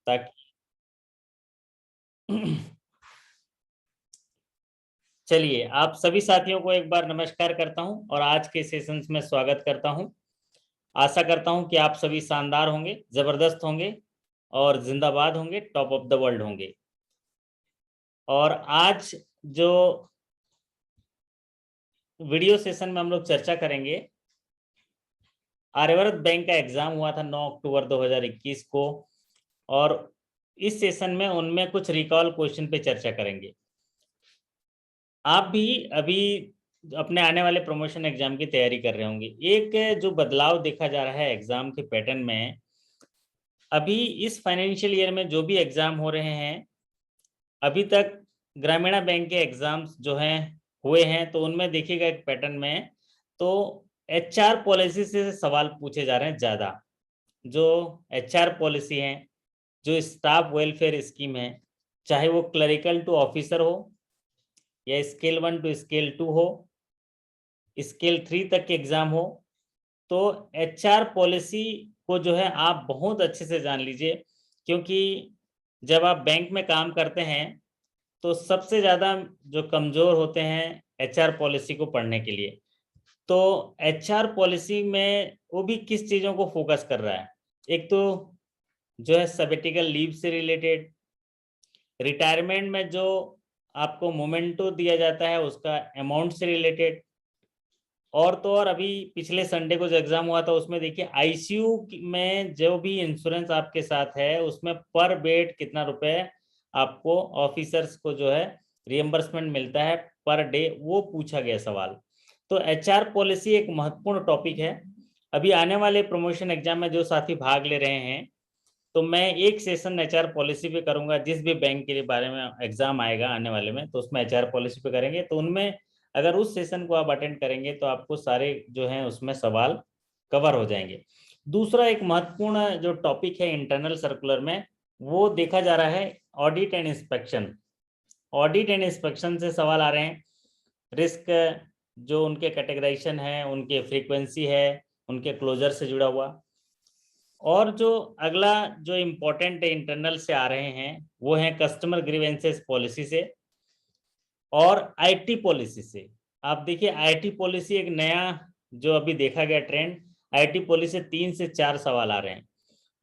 ताकि चलिए, आप सभी साथियों को एक बार नमस्कार करता हूं और आज के सेशंस में स्वागत करता हूं। आशा करता हूं कि आप सभी शानदार होंगे, जबरदस्त होंगे और जिंदाबाद होंगे, टॉप ऑफ द वर्ल्ड होंगे। और आज जो वीडियो सेशन में हम लोग चर्चा करेंगे, आर्यवर्त बैंक का एग्जाम हुआ था 9 अक्टूबर 2021 को, और इस सेशन में उनमें कुछ रिकॉल क्वेश्चन पे चर्चा करेंगे। आप भी अभी अपने आने वाले प्रमोशन एग्जाम की तैयारी कर रहे होंगे। एक जो बदलाव देखा जा रहा है एग्जाम के पैटर्न में, अभी इस फाइनेंशियल ईयर में जो भी एग्जाम हो रहे हैं, अभी तक ग्रामीण बैंक के एग्जाम्स जो हैं हुए हैं, तो उनमें देखिएगा एक पैटर्न में, तो एचआर पॉलिसी से सवाल पूछे जा रहे हैं ज़्यादा। जो एचआर पॉलिसी है, जो स्टाफ वेलफेयर स्कीम है, चाहे वो क्लरिकल टू ऑफिसर हो या स्केल 1 टू स्केल 2 हो, स्केल 3 तक के एग्जाम हो, तो एचआर पॉलिसी को जो है आप बहुत अच्छे से जान लीजिए। क्योंकि जब आप बैंक में काम करते हैं तो सबसे ज़्यादा जो कमज़ोर होते हैं एचआर पॉलिसी को पढ़ने के लिए। तो एचआर पॉलिसी में वो भी किस चीज़ों को फोकस कर रहा है, एक तो जो है सबेटिकल लीव से रिलेटेड, रिटायरमेंट में जो आपको मोमेंटो दिया जाता है उसका अमाउंट से रिलेटेड, और तो और अभी पिछले संडे को जो एग्जाम हुआ था उसमें देखिए आईसीयू में जो भी इंश्योरेंस आपके साथ है उसमें पर बेड कितना रुपए आपको ऑफिसर्स को जो है रिएम्बर्समेंट मिलता है पर डे, वो पूछा गया सवाल। तो एचआर पॉलिसी एक महत्वपूर्ण टॉपिक है। अभी आने वाले प्रमोशन एग्जाम में जो साथी भाग ले रहे हैं, तो मैं एक सेशन एचआर पॉलिसी पे करूंगा। जिस भी बैंक के लिए बारे में एग्जाम आएगा आने वाले में, तो उसमें एचआर पॉलिसी पे करेंगे। तो उनमें अगर उस सेशन को आप अटेंड करेंगे तो आपको सारे जो हैं उसमें सवाल कवर हो जाएंगे। दूसरा एक महत्वपूर्ण जो टॉपिक है इंटरनल सर्कुलर में, वो देखा जा रहा है audit and inspection. Audit and inspection से सवाल आ रहे हैं। रिस्क जो उनके कैटेगराइजेशन है, उनके फ्रीक्वेंसी है, उनके क्लोजर से जुड़ा हुआ। और जो अगला जो इम्पोर्टेंट इंटरनल से आ रहे हैं वो है कस्टमर ग्रीवेंसेस पॉलिसी से और आईटी पॉलिसी से। आप देखिए आईटी पॉलिसी एक नया जो अभी देखा गया ट्रेंड, आईटी पॉलिसी से 3 से 4 सवाल आ रहे हैं।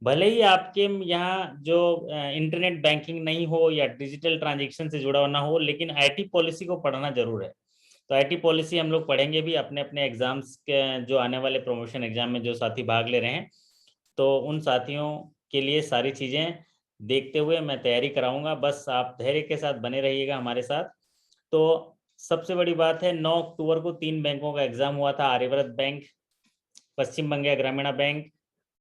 भले ही आपके यहाँ जो इंटरनेट बैंकिंग नहीं हो या डिजिटल ट्रांजेक्शन से जुड़ा ना हो, लेकिन आईटी पॉलिसी को पढ़ना जरूर है। तो आईटी पॉलिसी हम लोग पढ़ेंगे भी अपने अपने एग्जाम्स के, जो आने वाले प्रमोशन एग्जाम में जो साथी भाग ले रहे हैं, तो उन साथियों के लिए सारी चीज़ें देखते हुए मैं तैयारी कराऊंगा। बस आप धैर्य के साथ बने रहिएगा हमारे साथ। तो सबसे बड़ी बात है, 9 अक्टूबर को 3 बैंकों का एग्जाम हुआ था, आर्यव्रत बैंक, पश्चिम बंगाल ग्रामीण बैंक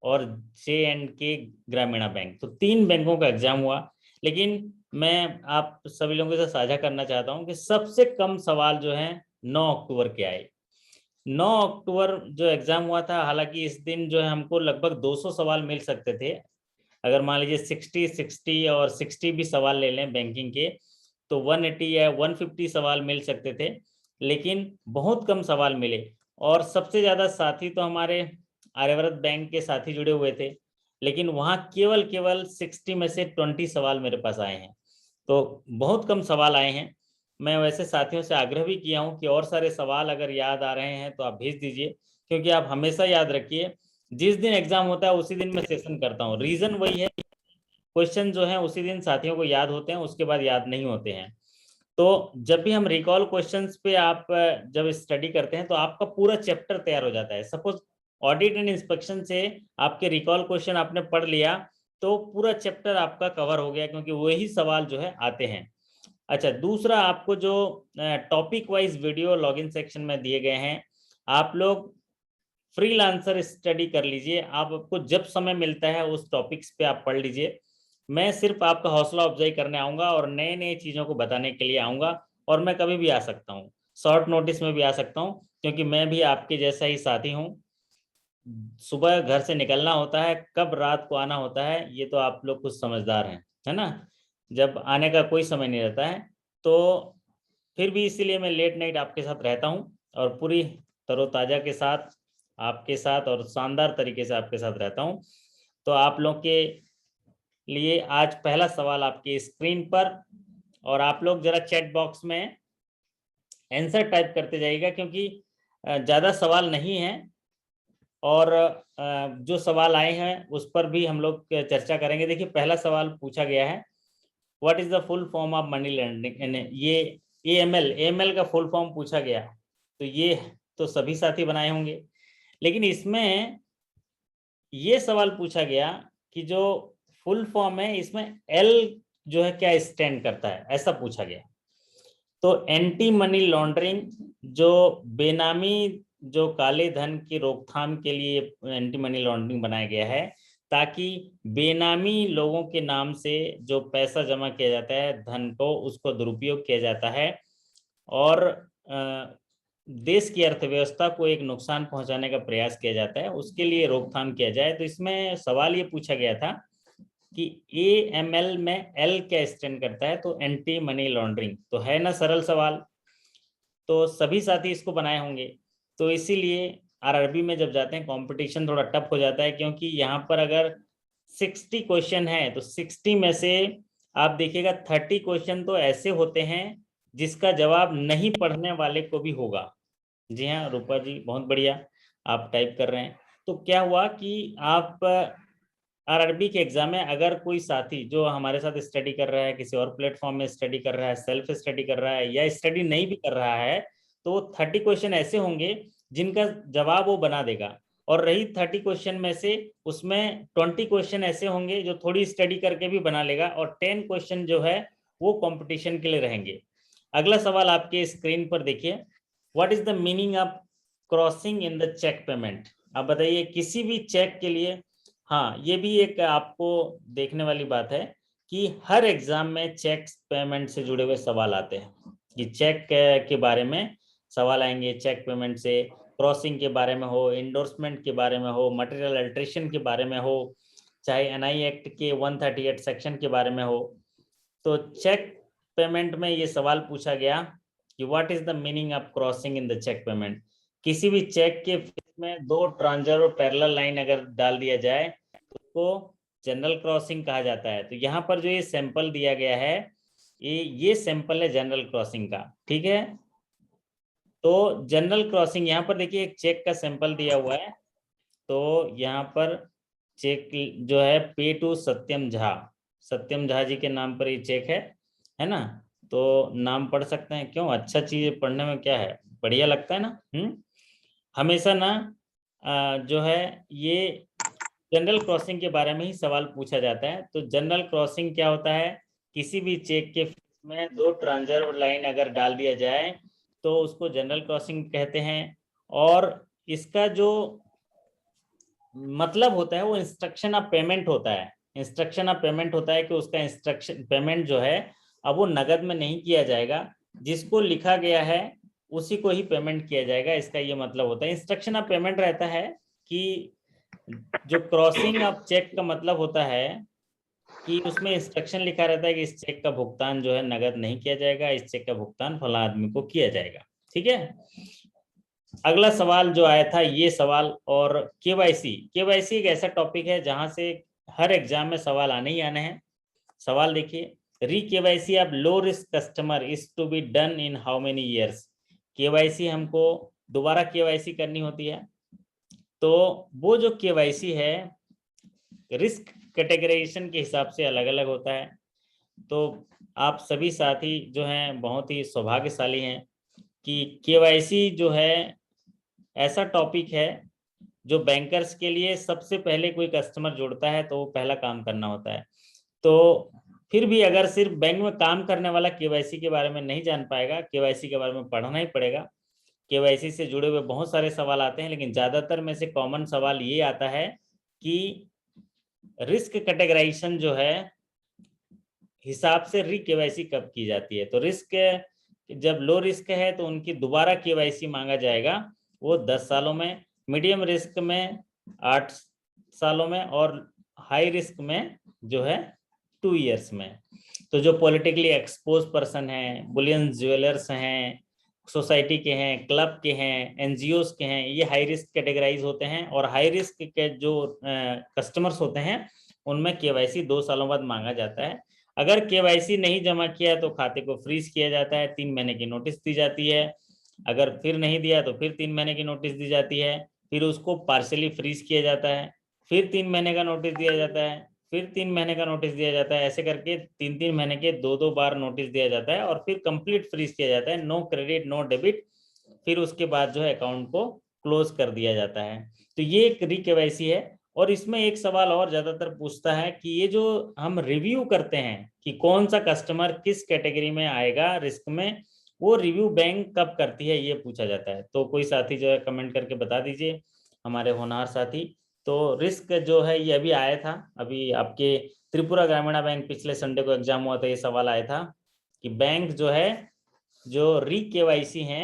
और J&K ग्रामीण बैंक। तो 3 बैंकों का एग्जाम हुआ। लेकिन मैं आप सभी लोगों से साझा करना चाहता हूं कि सबसे कम सवाल जो है 9 अक्टूबर के आए। 9 अक्टूबर जो एग्जाम हुआ था, हालांकि इस दिन जो है हमको लगभग 200 सवाल मिल सकते थे। अगर मान लीजिए 60 और 60 भी सवाल ले लें बैंकिंग के, तो 180 या 150 सवाल मिल सकते थे, लेकिन बहुत कम सवाल मिले। और सबसे ज़्यादा साथी तो हमारे आर्यव्रत बैंक के साथी जुड़े हुए थे, लेकिन वहाँ केवल केवल 60 में से 20 सवाल मेरे पास आए हैं। तो बहुत कम सवाल आए हैं। मैं वैसे साथियों से आग्रह भी किया हूं कि और सारे सवाल अगर याद आ रहे हैं तो आप भेज दीजिए, क्योंकि आप हमेशा याद रखिए जिस दिन एग्जाम होता है उसी दिन मैं सेशन करता हूं। रीजन वही है, क्वेश्चन जो है उसी दिन साथियों को याद होते हैं, उसके बाद याद नहीं होते हैं। तो जब भी हम रिकॉल क्वेश्चंस पे आप जब स्टडी करते हैं तो आपका पूरा चैप्टर तैयार हो जाता है। सपोज ऑडिट एंड इंस्पेक्शन से आपके रिकॉल क्वेश्चन आपने पढ़ लिया तो पूरा चैप्टर आपका कवर हो गया, क्योंकि वही सवाल जो है आते हैं। अच्छा, दूसरा आपको जो topic wise video login section में दिए गए हैं, आप लोग फ्रीलांसर स्टडी कर लीजिए। आपको जब समय मिलता है उस टॉपिक्स पे आप पढ़ लीजिए। मैं सिर्फ आपका हौसला अफजाई करने आऊँगा और नए नए चीज़ों को बताने के लिए आऊँगा। और मैं कभी भी आ सकता हूँ, शॉर्ट नोटिस में भी आ सकता हूँ, क्योंकि मैं भी आपके जैसा ही साथी हूँ। सुबह घर से निकलना होता है, कब रात को आना होता है ये तो आप लोग कुछ समझदार हैं, है ना। जब आने का कोई समय नहीं रहता है, तो फिर भी इसीलिए मैं लेट नाइट आपके साथ रहता हूँ और पूरी तरोताज़ा के साथ आपके साथ और शानदार तरीके से आपके साथ रहता हूँ। तो आप लोग के लिए आज पहला सवाल आपकी स्क्रीन पर, और आप लोग जरा चैट बॉक्स में आंसर टाइप करते जाइएगा, क्योंकि ज़्यादा सवाल नहीं है और जो सवाल आए हैं उस पर भी हम लोग चर्चा करेंगे। देखिए पहला सवाल पूछा गया है, what is the full form of money laundering. ये एएमएल का फुल फॉर्म पूछा गया, तो ये तो सभी साथी बनाए होंगे, लेकिन इसमें ये सवाल पूछा गया कि जो फुल फॉर्म है इसमें एल जो है क्या स्टैंड करता है, ऐसा पूछा गया। तो एंटी मनी लॉन्ड्रिंग, जो बेनामी जो काले धन की रोकथाम के लिए एंटी मनी लॉन्ड्रिंग बनाया गया है, ताकि बेनामी लोगों के नाम से जो पैसा जमा किया जाता है धन को, उसको दुरुपयोग किया जाता है और देश की अर्थव्यवस्था को एक नुकसान पहुंचाने का प्रयास किया जाता है, उसके लिए रोकथाम किया जाए। तो इसमें सवाल ये पूछा गया था कि एएमएल में एल क्या स्टैंड करता है, तो एंटी मनी लॉन्ड्रिंग। तो है ना सरल सवाल, तो सभी साथी इसको बनाए होंगे। तो इसीलिए आरआरबी में जब जाते हैं कंपटीशन थोड़ा टफ हो जाता है, क्योंकि यहाँ पर अगर 60 क्वेश्चन है तो 60 में से आप देखिएगा 30 क्वेश्चन तो ऐसे होते हैं जिसका जवाब नहीं पढ़ने वाले को भी होगा। जी हाँ रूपा जी, बहुत बढ़िया, आप टाइप कर रहे हैं। तो क्या हुआ कि आप आरआरबी के एग्जाम में अगर कोई साथी जो हमारे साथ स्टडी कर रहा है, किसी और प्लेटफॉर्म में स्टडी कर रहा है, सेल्फ स्टडी कर रहा है या स्टडी नहीं भी कर रहा है, तो 30 क्वेश्चन ऐसे होंगे जिनका जवाब वो बना देगा। और रही 30 क्वेश्चन में से उसमें 20 क्वेश्चन ऐसे होंगे जो थोड़ी स्टडी करके भी बना लेगा, और 10 क्वेश्चन जो है वो कंपटीशन के लिए रहेंगे। अगला सवाल आपके स्क्रीन पर देखिए, what is the meaning of crossing in the cheque payment. आप बताइए किसी भी चेक के लिए, हाँ ये भी एक आपको देखने वाली बात है कि हर एग्जाम में चेक पेमेंट से जुड़े हुए सवाल आते हैं, कि चेक के बारे में सवाल आएंगे, चेक पेमेंट से, क्रॉसिंग के बारे में हो, इंडोर्समेंट के बारे में हो, मटेरियल अल्ट्रेशन के बारे में हो, चाहे एनआई एक्ट के 138 सेक्शन के बारे में हो। तो चेक पेमेंट में ये सवाल पूछा गया कि what is the meaning of crossing in the cheque payment. किसी भी चेक के में दो ट्रांजर और पैरेलल लाइन अगर डाल दिया जाए तो उसको जनरल क्रॉसिंग कहा जाता है। तो यहाँ पर जो ये सैंपल दिया गया है, ये सैंपल है जनरल क्रॉसिंग का, ठीक है। तो जनरल क्रॉसिंग यहाँ पर देखिए एक चेक का सैंपल दिया हुआ है, तो यहाँ पर चेक जो है पे टू सत्यम झा, सत्यम झा जी के नाम पर ये चेक है ना। तो नाम पढ़ सकते हैं, क्यों, अच्छा चीज पढ़ने में क्या है, बढ़िया लगता है ना। हमेशा ना जो है ये जनरल क्रॉसिंग के बारे में ही सवाल पूछा जाता है। तो जनरल क्रॉसिंग क्या होता है, किसी भी चेक के में दो ट्रांजर लाइन अगर डाल दिया जाए तो उसको जनरल क्रॉसिंग कहते हैं। और इसका जो मतलब होता है वो इंस्ट्रक्शन ऑफ पेमेंट होता है। इंस्ट्रक्शन ऑफ पेमेंट होता है कि उसका इंस्ट्रक्शन पेमेंट जो है अब वो नगद में नहीं किया जाएगा, जिसको लिखा गया है उसी को ही पेमेंट किया जाएगा, इसका ये मतलब होता है। इंस्ट्रक्शन ऑफ पेमेंट रहता है कि जो क्रॉसिंग ऑफ चेक का मतलब होता है कि उसमें इंस्ट्रक्शन लिखा रहता है कि इस चेक का भुगतान जो है नगद नहीं किया जाएगा, इस चेक का भुगतान फला आदमी को किया जाएगा, ठीक है। अगला सवाल जो आया था ये सवाल, और केवाईसी एक ऐसा टॉपिक है जहां से हर एग्जाम में सवाल आने ही आने हैं। सवाल देखिए, re KYC of low risk customer is to be done in how many years. KYC हमको दोबारा केवाईसी करनी होती है, तो वो जो केवाईसी है रिस्क कैटेगराइजेशन के हिसाब से अलग अलग होता है। तो आप सभी साथी जो हैं बहुत ही सौभाग्यशाली हैं कि केवाईसी जो है ऐसा टॉपिक है जो बैंकर्स के लिए सबसे पहले कोई कस्टमर जुड़ता है तो वो पहला काम करना होता है। तो फिर भी अगर सिर्फ बैंक में काम करने वाला केवाईसी के बारे में नहीं जान पाएगा, केवाईसी के बारे में पढ़ना ही पड़ेगा। केवाईसी से जुड़े हुए बहुत सारे सवाल आते हैं, लेकिन ज्यादातर में से कॉमन सवाल ये आता है कि रिस्क कैटेगराइजेशन जो है हिसाब से री केवाईसी कब की जाती है। तो रिस्क जब लो रिस्क है तो उनकी दोबारा केवाईसी मांगा जाएगा वो 10 सालों में, मीडियम रिस्क में 8 सालों में, और हाई रिस्क में जो है 2 ईयर्स में। तो जो पॉलिटिकली एक्सपोज पर्सन हैं, बुलियन ज्वेलर्स हैं, सोसाइटी के हैं, क्लब के हैं, एनजीओस के हैं, ये हाई रिस्क कैटेगराइज होते हैं। और हाई रिस्क के जो कस्टमर्स होते हैं उनमें केवाईसी 2 सालों बाद मांगा जाता है। अगर केवाईसी नहीं जमा किया तो खाते को फ्रीज किया जाता है, 3 महीने की नोटिस दी जाती है। अगर फिर नहीं दिया तो फिर 3 महीने की नोटिस दी जाती है, फिर उसको पार्शली फ्रीज किया जाता है, फिर 3 महीने का नोटिस दिया जाता है, फिर 3 महीने का नोटिस दिया जाता है। ऐसे करके 3-3 महीने के 2-2 बार नोटिस दिया जाता है और फिर कंप्लीट फ्रीज किया जाता है, नो क्रेडिट नो डेबिट। फिर उसके बाद जो है अकाउंट को क्लोज कर दिया जाता है। तो ये एक री-केवाईसी है। और इसमें एक सवाल और ज्यादातर पूछता है कि ये जो हम रिव्यू करते हैं कि कौन सा कस्टमर किस कैटेगरी में आएगा रिस्क में, वो रिव्यू बैंक कब करती है, ये पूछा जाता है। तो कोई साथी जो है कमेंट करके बता दीजिए, हमारे होनहार साथी। तो रिस्क जो है ये अभी आया था, अभी आपके त्रिपुरा ग्रामीण बैंक पिछले संडे को एग्जाम हुआ था, ये सवाल आया था कि बैंक जो है जो री-केवाईसी है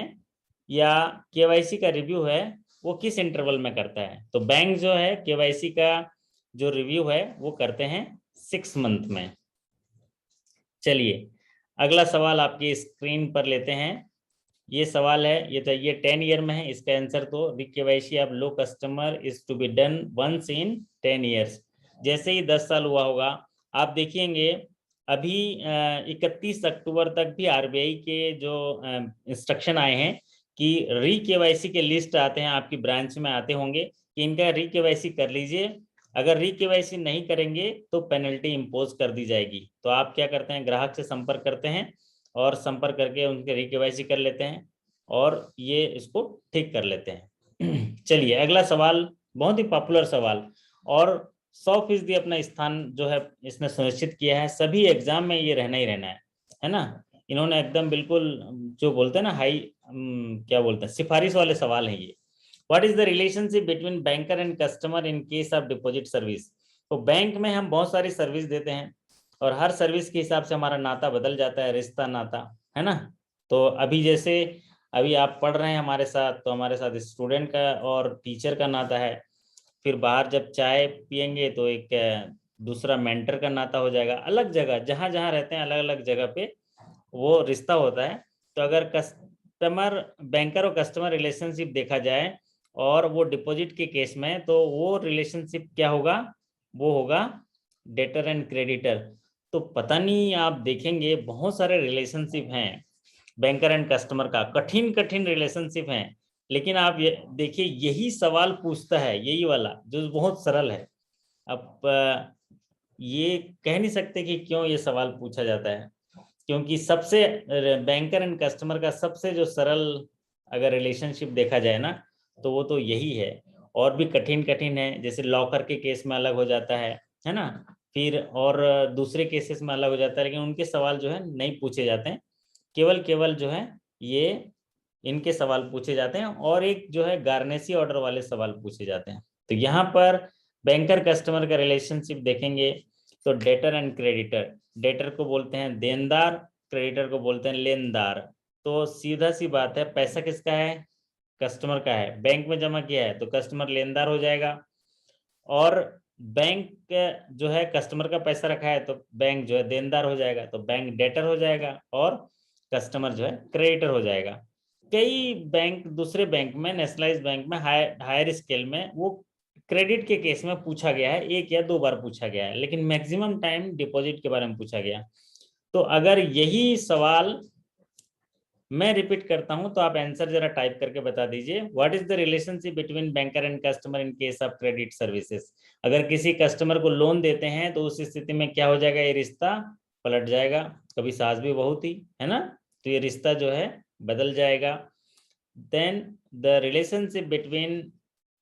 या केवाईसी का रिव्यू है वो किस इंटरवल में करता है। तो बैंक जो है केवाईसी का जो रिव्यू है वो करते हैं 6 मंथ में। चलिए अगला सवाल आपकी स्क्रीन पर लेते हैं। ये सवाल है, ये चाहिए 10 ईयर में है। इसका आंसर तो re-KYC of low customer is to be done once in 10 years. जैसे ही 10 साल हुआ होगा, आप देखिएंगे अभी 31 अक्टूबर तक भी आरबीआई के जो इंस्ट्रक्शन आए हैं कि री-केवाईसी के लिस्ट आते हैं, आपकी ब्रांच में आते होंगे कि इनका री-केवाईसी कर लीजिए। अगर री-केवाईसी नहीं करेंगे तो पेनल्टी इम्पोज कर दी जाएगी। तो आप क्या करते हैं, ग्राहक से संपर्क करते हैं और संपर्क करके उनके री-केवाईसी कर लेते हैं और ये इसको ठीक कर लेते हैं। चलिए अगला सवाल, बहुत ही पॉपुलर सवाल और 100% अपना स्थान जो है इसने सुनिश्चित किया है। सभी एग्जाम में ये रहना ही रहना है ना। इन्होंने एकदम बिल्कुल जो बोलते हैं ना हाई क्या बोलते हैं, सिफारिश वाले सवाल हैं ये। What is the relationship between banker and customer in case of deposit service. तो बैंक में हम बहुत सारी सर्विस देते हैं और हर सर्विस के हिसाब से हमारा नाता बदल जाता है, रिश्ता नाता, है ना। तो अभी जैसे अभी आप पढ़ रहे हैं हमारे साथ, तो हमारे साथ स्टूडेंट का और टीचर का नाता है। फिर बाहर जब चाय पियेंगे तो एक दूसरा मेंटर का नाता हो जाएगा। अलग जगह जहाँ जहाँ रहते हैं अलग अलग जगह पे वो रिश्ता होता है। तो अगर कस्टमर बैंकर और कस्टमर रिलेशनशिप देखा जाए और वो डिपॉजिट के केस में, तो वो रिलेशनशिप क्या होगा, वो होगा डेटर एंड क्रेडिटर। तो पता नहीं, आप देखेंगे बहुत सारे रिलेशनशिप हैं बैंकर एंड कस्टमर का, कठिन कठिन रिलेशनशिप हैं। लेकिन आप ये देखिए यही सवाल पूछता है, यही वाला जो बहुत सरल है। अब ये कह नहीं सकते कि क्यों ये सवाल पूछा जाता है, क्योंकि सबसे बैंकर एंड कस्टमर का सबसे जो सरल अगर रिलेशनशिप देखा जाए ना, तो वो तो यही है। और भी कठिन कठिन है, जैसे लॉकर के केस में अलग हो जाता है ना। फिर और दूसरे केसेस में अलग हो जाता है, लेकिन उनके सवाल जो है नहीं पूछे जाते हैं। केवल केवल जो है ये इनके सवाल पूछे जाते हैं और एक जो है गार्नेसी ऑर्डर वाले सवाल पूछे जाते हैं। तो यहाँ पर बैंकर कस्टमर का रिलेशनशिप देखेंगे तो डेटर एंड क्रेडिटर, डेटर को बोलते हैं देनदार, क्रेडिटर को बोलते हैं लेनदार। तो सीधा सी बात है, पैसा किसका है, कस्टमर का है, बैंक में जमा किया है तो कस्टमर लेनदार हो जाएगा। और बैंक जो है कस्टमर का पैसा रखा है तो बैंक जो है देनदार हो जाएगा, तो बैंक डेटर हो जाएगा और कस्टमर जो है क्रेडिटर हो जाएगा। कई बैंक, दूसरे बैंक में, नेशनलाइज बैंक में हायर स्केल में वो क्रेडिट के केस में पूछा गया है, 1 या 2 बार पूछा गया है, लेकिन मैक्सिमम टाइम डिपॉजिट के बारे में पूछा गया। तो अगर यही सवाल मैं रिपीट करता हूं तो आप आंसर जरा टाइप करके बता दीजिए। What is the relationship between banker and customer in case of credit services. अगर किसी कस्टमर को लोन देते हैं तो उस स्थिति में क्या हो जाएगा, ये रिश्ता पलट जाएगा। कभी सास भी बहू थी, है ना, तो ये रिश्ता जो है बदल जाएगा। Then the relationship between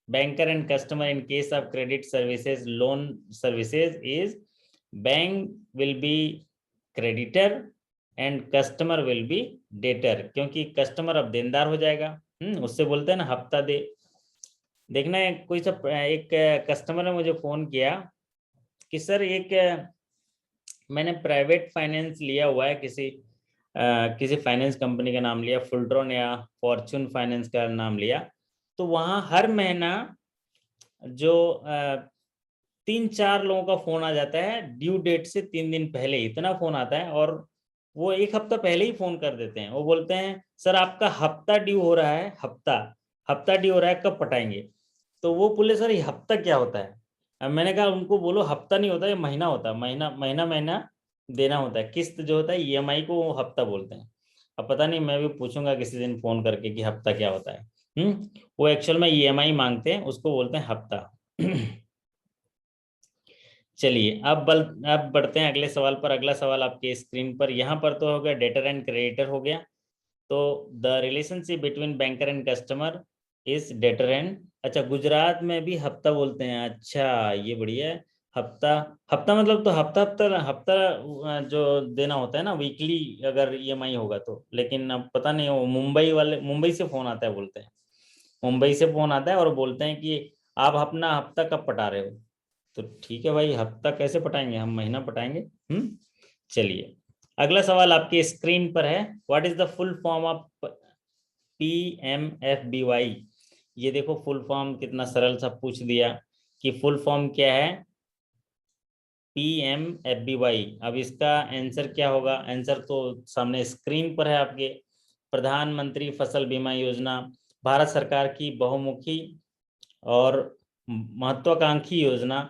banker and customer in case of credit services, loan services is bank will be creditor and customer will be debtor, क्योंकि कस्टमर अब देनदार हो जाएगा। उससे बोलते हैं ना हफ्ता दे। देखना है कोई सा एक कस्टमर ने मुझे फोन किया कि सर एक मैंने प्राइवेट फाइनेंस लिया हुआ है, किसी फाइनेंस कंपनी का नाम लिया, फुलड्रॉन या फॉर्चून फाइनेंस का नाम लिया। तो वहाँ हर महीना जो 3-4 लोगों का फोन आ जाता है ड्यू डेट से 3 दिन पहले, इतना फोन आता है और वो 1 हफ्ता पहले ही फोन कर देते हैं। वो बोलते हैं सर आपका हफ्ता ड्यू हो रहा है, हफ्ता ड्यू हो रहा है, कब पटाएंगे। तो वो बोले सर ये हफ्ता क्या होता है। अब मैंने कहा उनको बोलो हफ्ता नहीं होता, ये महीना होता है, महीना महीना महीना देना होता है। किस्त जो होता है ईएमआई को वो हफ्ता बोलते हैं। अब पता नहीं, मैं भी पूछूंगा किसी दिन फोन करके कि हफ्ता क्या होता है। वो एक्चुअल में ईएमआई मांगते हैं, उसको बोलते हैं हफ्ता। चलिए अब बढ़ते हैं अगले सवाल पर। अगला सवाल आपके स्क्रीन पर, यहाँ पर तो हो गया डेटर एंड क्रेडिटर हो गया। तो the relationship between banker and customer is debtor and, अच्छा गुजरात में भी हफ्ता बोलते हैं, अच्छा ये बढ़िया है। हफ्ता, हफ्ता मतलब तो हफ्ता हफ्ता हफ्ता जो देना होता है ना वीकली, अगर ईएमआई होगा तो। लेकिन अब पता नहीं, वो मुंबई वाले, मुंबई से फोन आता है बोलते हैं, मुंबई से फोन आता है और बोलते हैं कि आप अपना हफ्ता कब पटा रहे हो। तो ठीक है भाई, हफ्ता कैसे पटाएंगे, हम महीना पटाएंगे। चलिए अगला सवाल आपकी स्क्रीन पर है, what is the full form of PMFBY। ये देखो फुल फॉर्म कितना सरल सा पूछ दिया कि फुल फॉर्म क्या है PMFBY। अब इसका आंसर क्या होगा, आंसर तो सामने स्क्रीन पर है आपके। प्रधानमंत्री फसल बीमा योजना भारत सरकार की बहुमुखी और महत्वाकांक्षी योजना,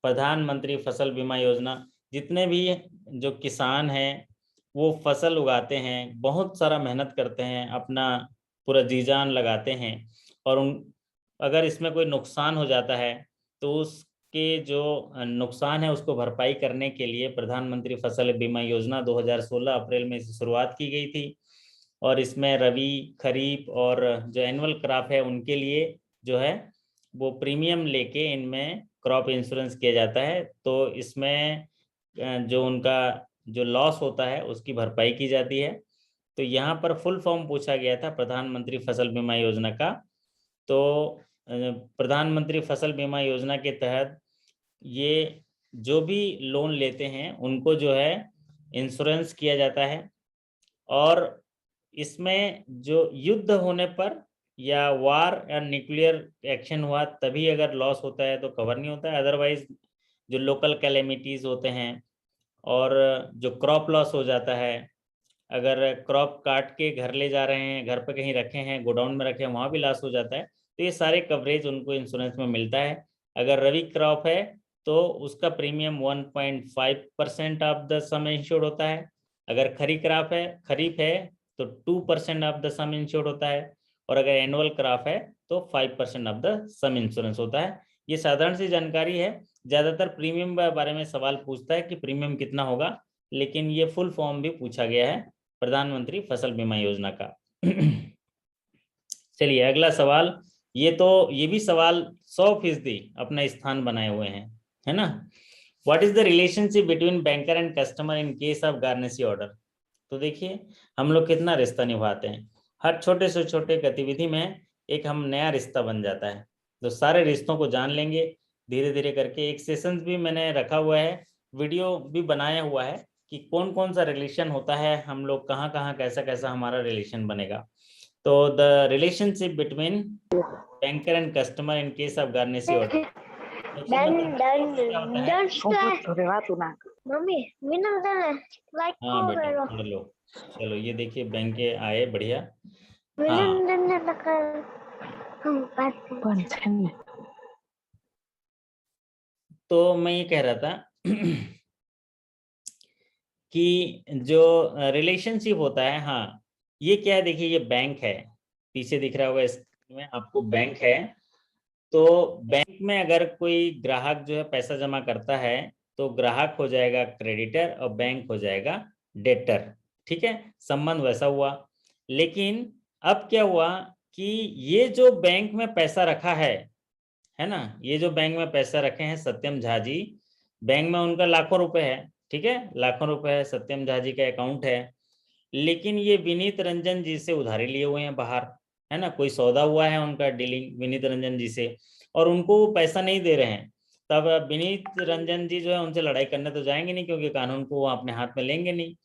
प्रधानमंत्री फसल बीमा योजना। जितने भी जो किसान हैं वो फसल उगाते हैं, बहुत सारा मेहनत करते हैं, अपना पूरा जी जान लगाते हैं, और उन अगर इसमें कोई नुकसान हो जाता है तो उसके जो नुकसान है उसको भरपाई करने के लिए प्रधानमंत्री फसल बीमा योजना 2016 अप्रैल में इसकी शुरुआत की गई थी। और इसमें रबी, खरीफ और जो एनुअल क्रॉप है उनके लिए जो है वो प्रीमियम लेके इनमें क्रॉप इंश्योरेंस किया जाता है। तो इसमें जो उनका जो लॉस होता है उसकी भरपाई की जाती है। तो यहाँ पर फुल फॉर्म पूछा गया था प्रधानमंत्री फसल बीमा योजना का। तो प्रधानमंत्री फसल बीमा योजना के तहत ये जो भी लोन लेते हैं उनको जो है इंश्योरेंस किया जाता है। और इसमें जो युद्ध होने पर या वार या न्यूक्लियर एक्शन हुआ तभी अगर लॉस होता है तो कवर नहीं होता है, अदरवाइज जो लोकल कैलेमिटीज होते हैं और जो क्रॉप लॉस हो जाता है, अगर क्रॉप काट के घर ले जा रहे हैं, घर पे कहीं रखे हैं, गोडाउन में रखे हैं, वहाँ भी लॉस हो जाता है, तो ये सारे कवरेज उनको इंश्योरेंस में मिलता है। अगर रबी क्रॉप है तो उसका premium 1.5% of the some insured होता है। अगर खरीफ है तो 2% ऑफ द सम इंश्योर्ड होता है। और अगर एनुअल क्रॉप है तो 5% ऑफ द सम इंश्योरेंस होता है। ये साधारण सी जानकारी है। ज्यादातर प्रीमियम के बारे में सवाल पूछता है कि प्रीमियम कितना होगा, लेकिन ये फुल फॉर्म भी पूछा गया है प्रधानमंत्री फसल बीमा योजना का। चलिए अगला सवाल, ये भी सवाल 100% अपना स्थान बनाए हुए हैं, है ना। What is the relationship between banker and customer in case of garnishee order. तो देखिए हम लोग कितना रिश्ता निभाते हैं, हर छोटे से छोटे गतिविधि में एक हम नया रिश्ता बन जाता है। तो सारे रिश्तों को जान लेंगे धीरे धीरे करके। एक सेशंस भी मैंने रखा हुआ है, वीडियो भी बनाया हुआ है कि कौन कौन सा रिलेशन होता है, हम लोग कहाँ कहाँ कैसा कैसा हमारा रिलेशन बनेगा। तो the relationship between banker and customer in case of garnishee order, क्या होता है। हाँ बेटा पढ़ लो। चलो ये देखिए बैंक के आए, बढ़िया। हाँ तो मैं ये कह रहा था कि जो रिलेशनशिप होता है, हाँ ये क्या है, देखिए ये बैंक है, पीछे दिख रहा होगा स्क्रीन में आपको, बैंक है। तो बैंक में अगर कोई ग्राहक जो है पैसा जमा करता है तो ग्राहक हो जाएगा क्रेडिटर और बैंक हो जाएगा डेटर, ठीक है, संबंध वैसा हुआ। लेकिन अब क्या हुआ कि ये जो बैंक में पैसा रखा है ना, ये जो बैंक में पैसा रखे हैं सत्यम झा जी, बैंक में उनका लाखों रुपए है, ठीक है, लाखों रुपए है, सत्यम झा जी का अकाउंट है। लेकिन ये विनीत रंजन जी से उधारी लिए हुए हैं बाहर, है ना, कोई सौदा हुआ है उनका डीलिंग विनीत रंजन जी से, और उनको वो पैसा नहीं दे रहे हैं। तब विनीत रंजन जी जो है उनसे लड़ाई करने तो जाएंगे नहीं, क्योंकि कानून को वो अपने हाथ में लेंगे नहीं।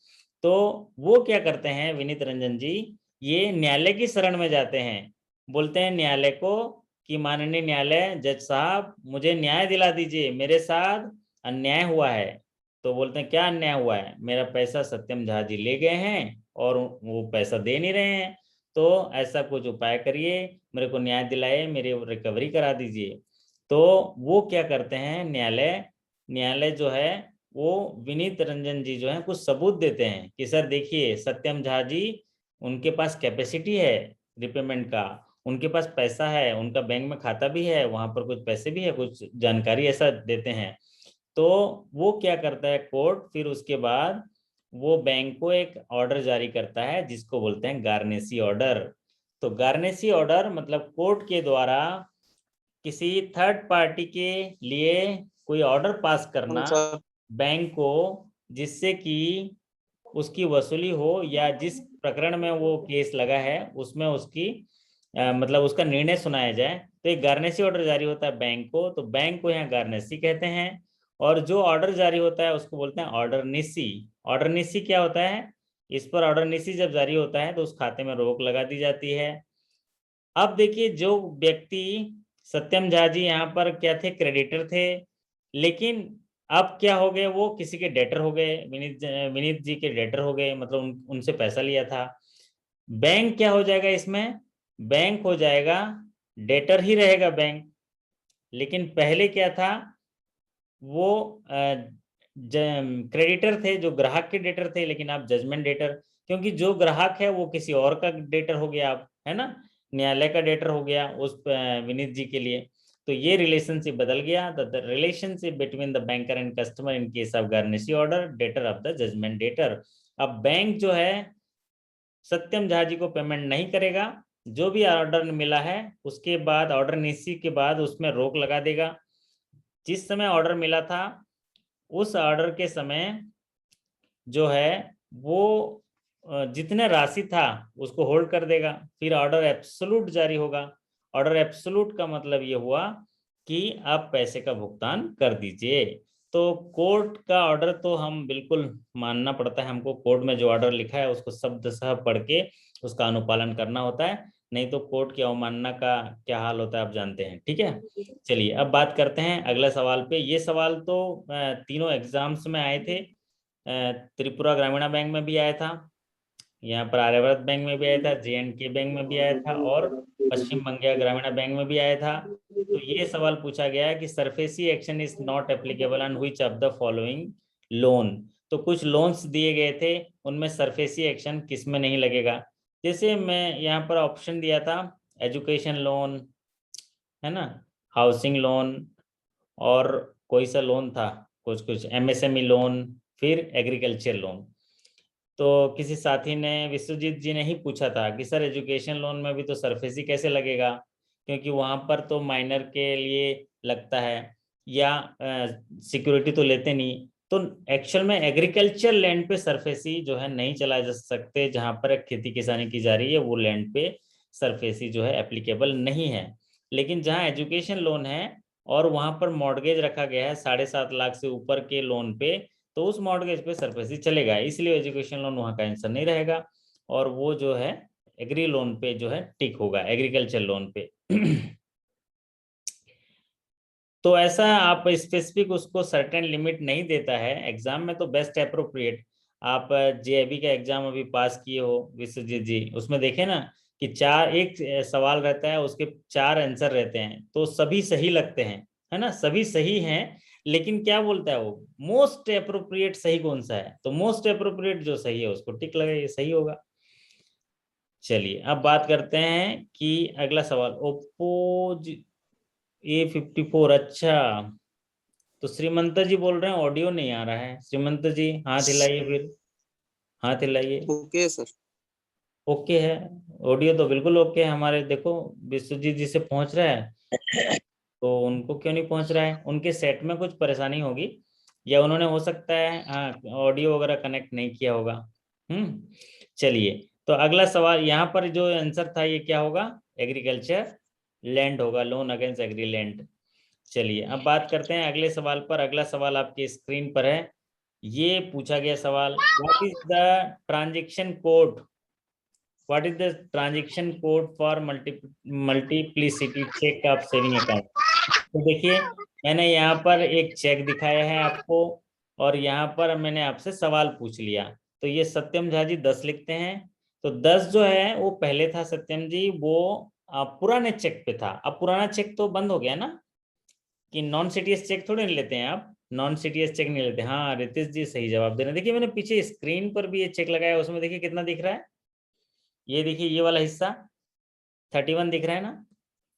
तो वो क्या करते हैं विनीत रंजन जी, ये न्यायालय की शरण में जाते हैं, बोलते हैं न्यायालय को कि माननीय न्यायालय, जज साहब मुझे न्याय दिला दीजिए, मेरे साथ अन्याय हुआ है। तो बोलते हैं क्या अन्याय हुआ है, मेरा पैसा सत्यम झा जी ले गए हैं और वो पैसा दे नहीं रहे हैं, तो ऐसा कुछ उपाय करिए, मेरे को न्याय दिलाए, मेरी रिकवरी करा दीजिए। तो वो क्या करते हैं, न्यायालय जो है वो विनीत रंजन जी जो है कुछ सबूत देते हैं कि सर देखिए सत्यम झा जी, उनके पास कैपेसिटी है रिपेमेंट का, उनके पास पैसा है, उनका बैंक में खाता भी है, वहां पर कुछ पैसे भी है, कुछ जानकारी ऐसा देते हैं। तो वो क्या करता है कोर्ट, फिर उसके बाद वो बैंक को एक ऑर्डर जारी करता है जिसको बोलते हैं गार्नेसी ऑर्डर। तो गार्नेसी ऑर्डर मतलब कोर्ट के द्वारा किसी थर्ड पार्टी के लिए कोई ऑर्डर पास करना सर बैंक को, जिससे कि उसकी वसूली हो या जिस प्रकरण में वो केस लगा है उसमें उसकी मतलब उसका निर्णय सुनाया जाए। तो एक गार्नेसी ऑर्डर जारी होता है बैंक को, तो बैंक को यहाँ गार्नेसी कहते हैं। और जो ऑर्डर जारी होता है उसको बोलते हैं ऑर्डर निसी। ऑर्डर निसी क्या होता है, इस पर ऑर्डर निसी जब जारी होता है तो उस खाते में रोक लगा दी जाती है। अब देखिए जो व्यक्ति, सत्यम झा जी यहाँ पर क्या थे, क्रेडिटर थे, लेकिन अब क्या हो गए, वो किसी के डेटर हो गए, विनीत जी के डेटर हो गए, मतलब उनसे पैसा लिया था। बैंक क्या हो जाएगा इसमें, बैंक हो जाएगा, डेटर ही रहेगा बैंक, लेकिन पहले क्या था, वो क्रेडिटर थे जो ग्राहक के डेटर थे, लेकिन आप जजमेंट डेटर, क्योंकि जो ग्राहक है वो किसी और का डेटर हो गया, आप है ना, न्यायालय का डेटर हो गया उस विनीत जी के लिए। तो ये रिलेशनशिप बदल गया, the relationship between the banker and customer in case of garnishee order, debtor of the judgement debtor. अब बैंक जो है सत्यम झा जी को पेमेंट नहीं करेगा, जो भी ऑर्डर मिला है उसके बाद, ऑर्डर निश्चित के बाद उसमें रोक लगा देगा। जिस समय ऑर्डर मिला था उस ऑर्डर के समय जो है वो जितने राशि था उसको होल्ड कर देगा, फिर ऑर्डर एब्सोल्यूट जारी होगा। ऑर्डर एब्सोल्यूट का मतलब ये हुआ कि आप पैसे का भुगतान कर दीजिए। तो कोर्ट का ऑर्डर तो हम बिल्कुल मानना पड़ता है हमको, कोर्ट में जो ऑर्डर लिखा है उसको शब्द सह पढ़ के उसका अनुपालन करना होता है, नहीं तो कोर्ट की अवमानना का क्या हाल होता है आप जानते हैं। ठीक है, चलिए अब बात करते हैं अगले सवाल पे। ये सवाल तो तीनों एग्जाम्स में आए थे, त्रिपुरा ग्रामीण बैंक में भी आया था, यहाँ पर आर्यव्रत बैंक में भी आया था, J&K बैंक में भी आया था, और पश्चिम बंगाल ग्रामीण बैंक में भी आया था। तो ये सवाल पूछा गया है कि SARFAESI action is not applicable on which of the following loan. तो कुछ लोन्स दिए गए थे, उनमें सरफेसी एक्शन किस में नहीं लगेगा। जैसे मैं यहाँ पर ऑप्शन दिया था, एजुकेशन लोन, है ना, हाउसिंग लोन, और कोई सा लोन था, कुछ कुछ MSME लोन, फिर एग्रीकल्चर लोन। तो किसी साथी ने, विश्वजीत जी ने ही पूछा था कि सर एजुकेशन लोन में भी तो सरफेसी कैसे लगेगा, क्योंकि वहां पर तो माइनर के लिए लगता है, या सिक्योरिटी तो लेते नहीं। तो एक्चुअल में एग्रीकल्चर लैंड पे सरफेसी जो है नहीं चला जा सकते, जहां पर खेती किसानी की जा रही है वो लैंड पे सरफेसी जो है एप्लीकेबल नहीं है। लेकिन जहां एजुकेशन लोन है और वहां पर मॉर्गेज रखा गया है 7.5 लाख से ऊपर के लोन पे, तो उस मॉर्गेज पे सरफेसी चलेगा, इसलिए एजुकेशन लोन वहां का आंसर नहीं रहेगा, और वो जो है एग्री लोन पे जो है टिक होगा, एग्रीकल्चर लोन पे। तो ऐसा आप स्पेसिफिक उसको सर्टेन लिमिट नहीं देता है एग्जाम में, तो बेस्ट अप्रोप्रिएट। आप JIB का एग्जाम अभी पास किए हो विश्वजीत जी, उसमें देखे ना कि एक सवाल रहता है उसके 4 आंसर रहते हैं, तो सभी सही लगते हैं, है ना, सभी सही हैं, लेकिन क्या बोलता है वो, मोस्ट अप्रोप्रिएट सही कौन सा है, तो मोस्ट अप्रोप्रिएट जो सही है उसको टिक लगे, ये सही होगा। चलिए अब बात करते हैं कि अगला सवाल, ओप्पो A54, अच्छा, तो श्रीमंत जी बोल रहे हैं ऑडियो नहीं आ रहा है, श्रीमंत जी हाथ हिलाइए, फिर हाथ हिलाइए। Okay sir. ओके है, ऑडियो तो बिल्कुल ओके है हमारे, देखो विश्वजीत जी से पहुंच रहा है, तो उनको क्यों नहीं पहुंच रहा है, उनके सेट में कुछ परेशानी होगी, या उन्होंने हो सकता है हाँ ऑडियो वगैरह कनेक्ट नहीं किया होगा। चलिए, तो अगला सवाल यहाँ पर जो आंसर था ये क्या होगा, एग्रीकल्चर लैंड होगा, लोन अगेंस्ट एग्री लैंड। चलिए अब बात करते हैं अगले सवाल पर। अगला सवाल आपकी स्क्रीन पर है, ये पूछा गया सवाल, what is the transaction code, what is the transaction code for multiplicity check of saving account. तो देखिए मैंने यहाँ पर एक चेक दिखाया है आपको, और यहाँ पर मैंने आपसे सवाल पूछ लिया। तो ये सत्यम झा जी 10 लिखते हैं, तो 10 जो है वो पहले था सत्यम जी, वो पुराने चेक पे था, अब पुराना चेक तो बंद हो गया ना, कि नॉन सीटीएस चेक थोड़े नहीं लेते हैं आप, नॉन सीटीएस चेक नहीं लेते। हाँ रितेश जी सही जवाब दे रहे हैं। देखिए मैंने पीछे स्क्रीन पर भी ये चेक लगाया, उसमें देखिए कितना दिख रहा है, ये देखिए ये वाला हिस्सा 31 दिख रहा है ना।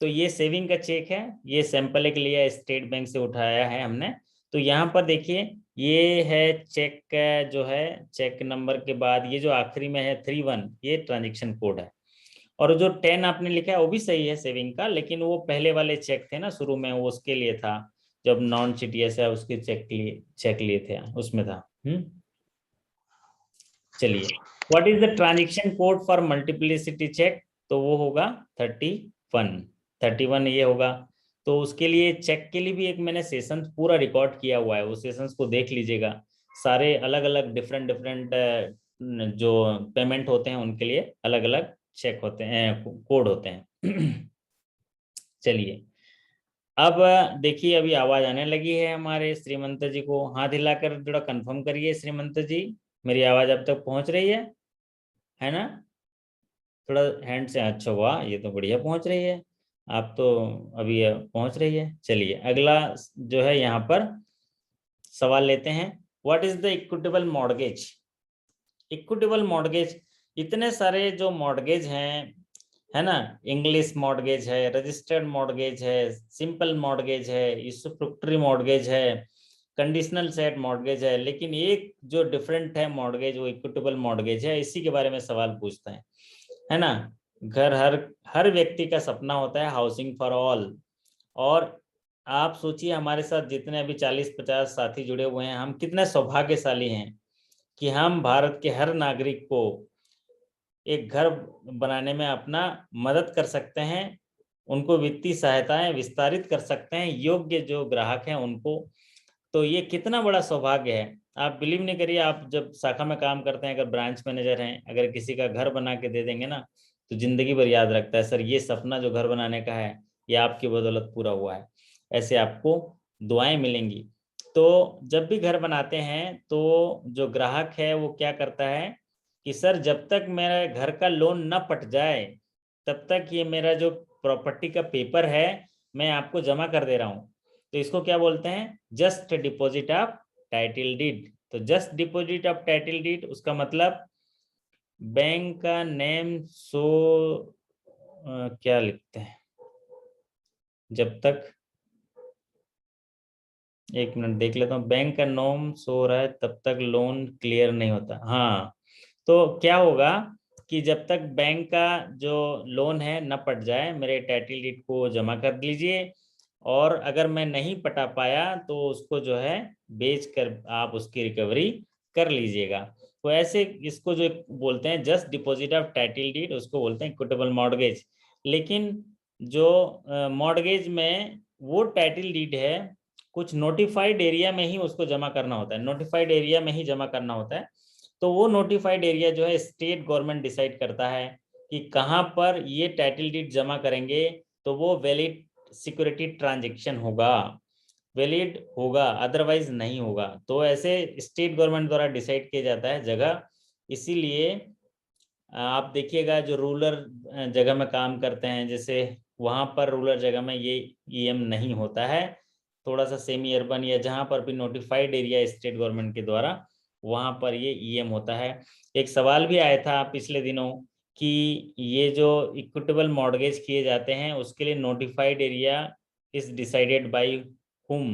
तो ये सेविंग का चेक है, ये सैंपल एक लिया स्टेट बैंक से उठाया है हमने। तो यहाँ पर देखिए ये है चेक का जो है, चेक नंबर के बाद ये जो आखिरी में है 31, ये ट्रांजेक्शन कोड है। और जो 10 आपने लिखा है वो भी सही है सेविंग का, लेकिन वो पहले वाले चेक थे ना शुरू में, वो उसके लिए था, जब नॉन सीटीएस है उसके चेक लिए थे उसमें था। चलिए, what is the transaction code for multiplicity check? तो वो होगा 31 ये होगा। तो उसके लिए चेक के लिए भी एक मैंने सेशन पूरा रिकॉर्ड किया हुआ है, वो सेशंस को देख लीजिएगा। सारे अलग अलग डिफरेंट डिफरेंट जो पेमेंट होते हैं उनके लिए अलग अलग चेक होते हैं, कोड होते हैं। चलिए, अब देखिए अभी आवाज आने लगी है हमारे श्रीमंत जी को, हाथ हिलाकर थोड़ा कंफर्म करिए श्रीमंत जी, मेरी आवाज अब तक पहुंच रही है ना? थोड़ा हैंड से, अच्छा वाह ये तो बढ़िया पहुंच रही है, आप तो अभी पहुंच रही है। चलिए अगला जो है यहाँ पर सवाल लेते हैं, what is the equitable mortgage? Equitable mortgage, इतने सारे जो मॉर्गेज हैं, है ना, इंग्लिश मॉर्गेज है, रजिस्टर्ड मॉर्गेज है, सिंपल मॉर्गेज है, यूसुफ्रुक्टरी मॉर्गेज है, कंडीशनल सेट मॉर्गेज है, लेकिन एक जो डिफरेंट है मॉर्गेज वो इक्विटेबल मॉर्गेज है। इसी के बारे में सवाल पूछते हैं, है ना। घर हर हर व्यक्ति का सपना होता है हाउसिंग फॉर ऑल। और आप सोचिए हमारे साथ जितने अभी 40-50 साथी जुड़े हुए हैं, हम कितने सौभाग्यशाली हैं कि हम भारत के हर नागरिक को एक घर बनाने में अपना मदद कर सकते हैं, उनको वित्तीय सहायताएं विस्तारित कर सकते हैं, योग्य जो ग्राहक हैं उनको। तो ये कितना बड़ा सौभाग्य है। आप बिलीव नहीं करिए, आप जब शाखा में काम करते हैं, अगर ब्रांच मैनेजर हैं, अगर किसी का घर बना के दे देंगे ना, तो जिंदगी भर याद रखता है, सर ये सपना जो घर बनाने का है ये आपकी बदौलत पूरा हुआ है। ऐसे आपको दुआएं मिलेंगी। तो जब भी घर बनाते हैं तो जो ग्राहक है वो क्या करता है कि सर जब तक मेरा घर का लोन न पट जाए तब तक ये मेरा जो प्रॉपर्टी का पेपर है मैं आपको जमा कर दे रहा हूँ। तो इसको क्या बोलते हैं? Just deposit of title deed. तो just deposit of title deed उसका मतलब बैंक का नेम सो क्या लिखते हैं, जब तक, एक मिनट देख लेता हूँ, बैंक का नोम शो हो रहा है तब तक लोन क्लियर नहीं होता। हाँ, तो क्या होगा कि जब तक बैंक का जो लोन है न पट जाए, मेरे टाइटल डीड को जमा कर लीजिए, और अगर मैं नहीं पटा पाया तो उसको जो है बेच कर आप उसकी रिकवरी कर लीजिएगा। तो ऐसे इसको जो बोलते हैं just deposit of title deed, उसको बोलते हैं इक्विटेबल मॉर्गेज। लेकिन जो मॉर्गेज में वो टाइटल डीड है, कुछ नोटिफाइड एरिया में ही उसको जमा करना होता है, नोटिफाइड एरिया में ही जमा करना होता है। तो वो नोटिफाइड एरिया जो है स्टेट गवर्नमेंट डिसाइड करता है कि कहाँ पर ये टाइटल डीड जमा करेंगे, तो वो वैलिड सिक्योरिटी ट्रांजैक्शन होगा, वैलिड होगा, अदरवाइज नहीं होगा। तो ऐसे स्टेट गवर्नमेंट द्वारा डिसाइड किया जाता है जगह। इसीलिए आप देखिएगा जो रूरल जगह में काम करते हैं, जैसे वहाँ पर रूरल जगह में ये ईएम नहीं होता है, थोड़ा सा सेमी अर्बन या जहाँ पर भी नोटिफाइड एरिया स्टेट गवर्नमेंट के द्वारा, वहाँ पर ये ईएम होता है। एक सवाल भी आया था पिछले दिनों कि ये जो इक्विटेबल मॉर्गेज किए जाते हैं उसके लिए notified area is decided by whom,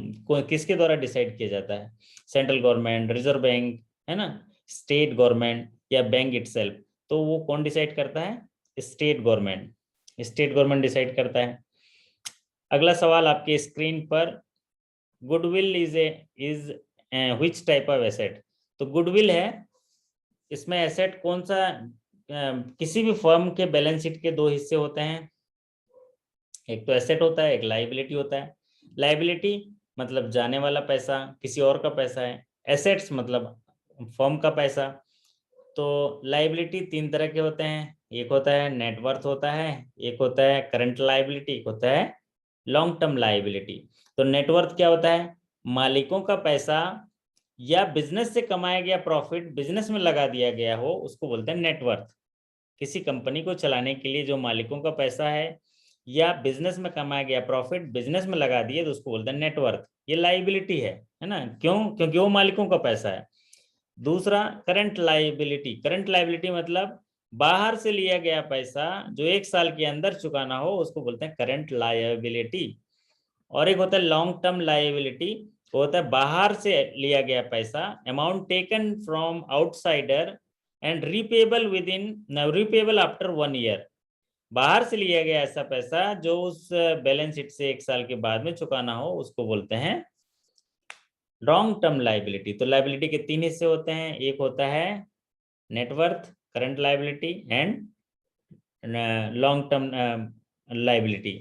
किसके द्वारा डिसाइड किया जाता है? सेंट्रल गवर्नमेंट, रिजर्व बैंक, है ना, स्टेट गवर्नमेंट या बैंक इटसेल्फ। तो वो कौन डिसाइड करता है? State government, state government decide करता है। अगला सवाल आपके स्क्रीन पर, goodwill is which type of asset? तो गुडविल है, इसमें एसेट कौन सा? किसी भी फर्म के बैलेंस शीट के दो हिस्से होते हैं, एक तो एसेट होता है, एक लाइबिलिटी होता है। लाइबिलिटी मतलब जाने वाला पैसा, किसी और का पैसा है। एसेट्स मतलब फर्म का पैसा। तो लाइबिलिटी तीन तरह के होते हैं, एक होता है नेटवर्थ होता है, एक होता है करंट लाइबिलिटी, एक होता है लॉन्ग टर्म लाइबिलिटी। तो नेटवर्थ क्या होता है? मालिकों का पैसा या बिजनेस से कमाया गया प्रॉफिट बिजनेस में लगा दिया गया हो, उसको बोलते हैं नेटवर्थ। किसी कंपनी को चलाने के लिए जो मालिकों का पैसा है या बिजनेस में कमाया गया प्रॉफिट बिजनेस में लगा दिए तो उसको बोलते हैं नेटवर्थ। ये लाइबिलिटी है ना, क्यों? क्योंकि वो मालिकों का पैसा है। दूसरा करंट लाइबिलिटी, करंट लाइबिलिटी मतलब बाहर से लिया गया पैसा जो 1 साल के अंदर चुकाना हो उसको बोलते हैं करंट लाइबिलिटी। और एक होता है लॉन्ग टर्म लाइबिलिटी, वो होता है बाहर से लिया गया पैसा, amount taken from outsider and repayable with in repayable after 1 year. बाहर से लिया गया ऐसा पैसा जो उस बैलेंस शीट से 1 साल के बाद में चुकाना हो उसको बोलते हैं लॉन्ग टर्म लाइबिलिटी। तो लाइबिलिटी के 3 हिस्से होते हैं, एक होता है net worth, current liability and long term liability.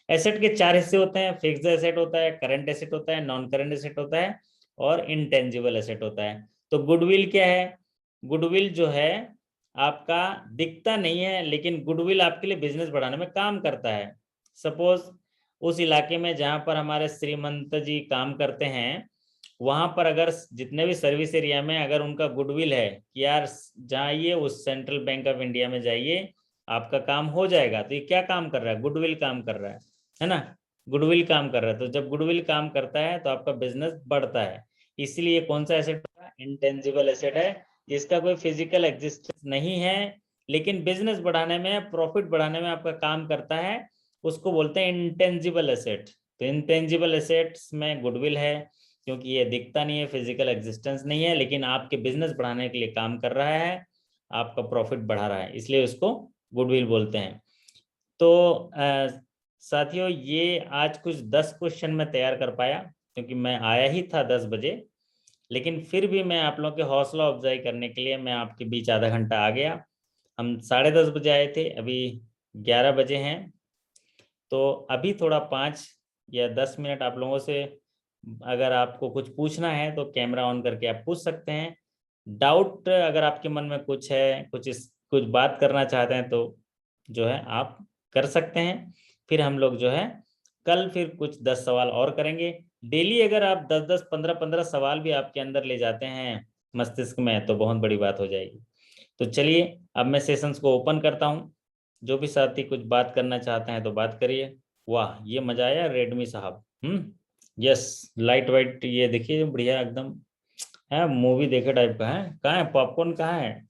Asset के 4 हिस्से होते हैं, फिक्स्ड एसेट होता है, करंट एसेट होता है, नॉन करंट एसेट होता है और इंटेंजिबल एसेट होता है। तो गुडविल क्या है? गुडविल जो है आपका दिखता नहीं है लेकिन गुडविल आपके लिए बिजनेस बढ़ाने में काम करता है। सपोज उस इलाके में जहां पर हमारे श्रीमंत जी काम करते हैं वहां पर अगर जितने भी सर्विस एरिया में अगर उनका गुडविल है कि यार जाइए उस सेंट्रल बैंक ऑफ इंडिया में जाइए आपका काम हो जाएगा, तो ये क्या काम कर रहा है? गुडविल काम कर रहा है ना, गुडविल काम कर रहा है। तो जब गुडविल काम करता है तो आपका बिजनेस बढ़ता है। इसलिए कौन सा एसेट है? इंटेंजिबल एसेट है, जिसका कोई फिजिकल एग्जिस्टेंस नहीं है लेकिन बिजनेस बढ़ाने में प्रॉफिट बढ़ाने में आपका काम करता है, उसको बोलते हैं इंटेंजिबल एसेट। तो इंटेंजिबल एसेट्स में गुडविल है क्योंकि ये दिखता नहीं है, फिजिकल एग्जिस्टेंस नहीं है, लेकिन आपके बिजनेस बढ़ाने के लिए काम कर रहा है, आपका प्रॉफिट बढ़ा रहा है, इसलिए उसको गुडविल बोलते हैं। तो साथियों ये आज कुछ 10 क्वेश्चन मैं तैयार कर पाया क्योंकि मैं आया ही था 10 बजे, लेकिन फिर भी मैं आप लोगों के हौसला अफजाई करने के लिए मैं आपके बीच आधा घंटा आ गया। हम 10:30 बजे आए थे, अभी 11 बजे हैं। तो अभी थोड़ा 5 या 10 मिनट आप लोगों से अगर आपको कुछ पूछना है तो कैमरा ऑन करके आप पूछ सकते हैं। डाउट अगर आपके मन में कुछ है, कुछ बात करना चाहते हैं तो जो है आप कर सकते हैं। फिर हम लोग जो है कल फिर कुछ 10 सवाल और करेंगे। डेली अगर आप 10-10, 15-15 सवाल भी आपके अंदर ले जाते हैं मस्तिष्क में तो बहुत बड़ी बात हो जाएगी। तो चलिए अब मैं सेशंस को ओपन करता हूँ। जो भी साथी कुछ बात करना चाहते हैं तो बात करिए। वाह ये मजा आया रेडमी साहब। यस, लाइट वाइट ये देखिए बढ़िया एकदम है, मूवी देखे टाइप का है। कहाँ है पॉपकॉर्न, कहाँ है?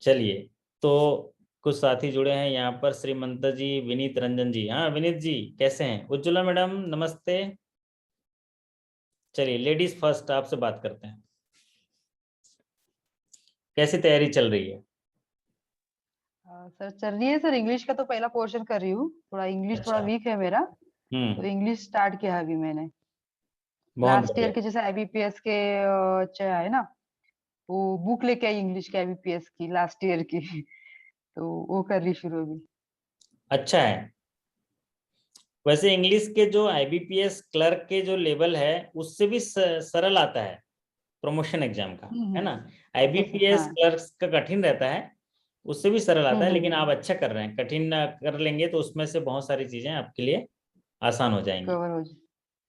चलिए, तो कुछ साथी जुड़े हैं यहाँ पर, श्रीमंत जी, विनीत रंजन जी। हाँ विनीत जी कैसे हैं? उज्ज्वला मैडम नमस्ते। चलिए लेडीज फर्स्ट आपसे बात करते हैं, कैसी तैयारी चल रही है? सर चल रही है सर। इंग्लिश का तो पहला पोर्शन कर रही हूँ, थोड़ा इंग्लिश थोड़ा अच्छा। वीक है मेरा, तो हम्म। इंग्लिश स्टार्ट किया है अभी मैंने। बहुत लास्ट ईयर बढ़िया। के जैसे आईबीपीएस के है ना, वो बुक लेके आई इंग्लिश के आईबीपीएस की लास्ट ईयर की तो वो कर रही शुरू अभी। अच्छा है। वैसे इंग्लिश के जो आईबीपीएस क्लर्क के जो लेवल है उससे भी सरल आता है प्रमोशन एग्जाम का, है ना। ओके सर, हाँ। आईबीपीएस क्लर्क का कठिन रहता है, उससे भी सरल आता है, लेकिन आप हम्म। अच्छा कर रहे हैं। कठिन कर लेंगे तो उसमें से बहुत सारी चीजें आपके लिए आसान हो जाएंगी। कवर हो जाए,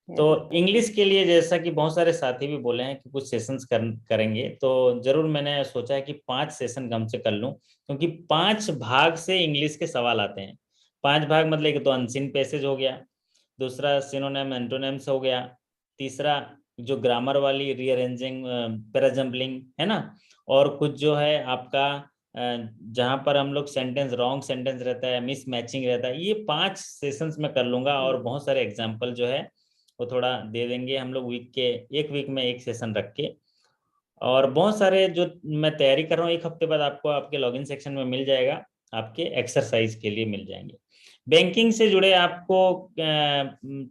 तो यस सर। इंग्लिश के लिए जैसा कि बहुत सारे साथी भी बोले हैं कि कुछ सेशंस करेंगे, तो जरूर मैंने सोचा है कि 5 सेशन कम से कर लूं, क्योंकि 5 भाग से इंग्लिश के सवाल आते हैं। 5 भाग मतलब एक तो अनसीन पैसेज हो गया, दूसरा सिनोनिम एंटोनिम्स हो गया, तीसरा जो ग्रामर वाली रीअरेंजिंग पैराजम्बलिंग है ना, और कुछ जो है आपका जहां पर हम लोग सेंटेंस रॉन्ग सेंटेंस रहता है, मिस मैचिंग रहता है, ये 5 सेशंस में कर लूंगा। और बहुत सारे एग्जाम्पल जो है वो थोड़ा दे देंगे हम लोग वीक के, एक वीक में एक सेशन रख के। और बहुत सारे जो मैं तैयारी कर रहा हूँ 1 हफ्ते बाद आपको आपके लॉगिन सेक्शन में मिल जाएगा, आपके एक्सरसाइज के लिए मिल जाएंगे। बैंकिंग से जुड़े आपको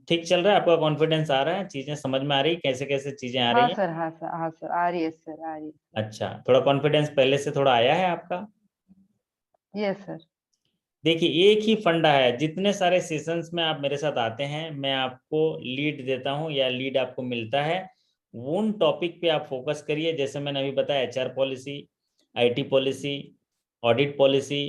ठीक चल रहा है? आपका कॉन्फिडेंस आ रहा है? चीजें समझ में आ रही, कैसे कैसे चीजें आ रही हाँ हैं? सर, हाँ सर, हाँ सर, आ रही है सर, आ रही है। अच्छा, थोड़ा कॉन्फिडेंस पहले से थोड़ा आया है आपका? Yes sir. देखिए एक ही फंडा है, जितने सारे सेशंस में आप मेरे साथ आते हैं मैं आपको लीड देता हूं या लीड आपको मिलता है, उन टॉपिक पे आप फोकस करिए। जैसे मैंने अभी बताया HR policy, IT policy, audit policy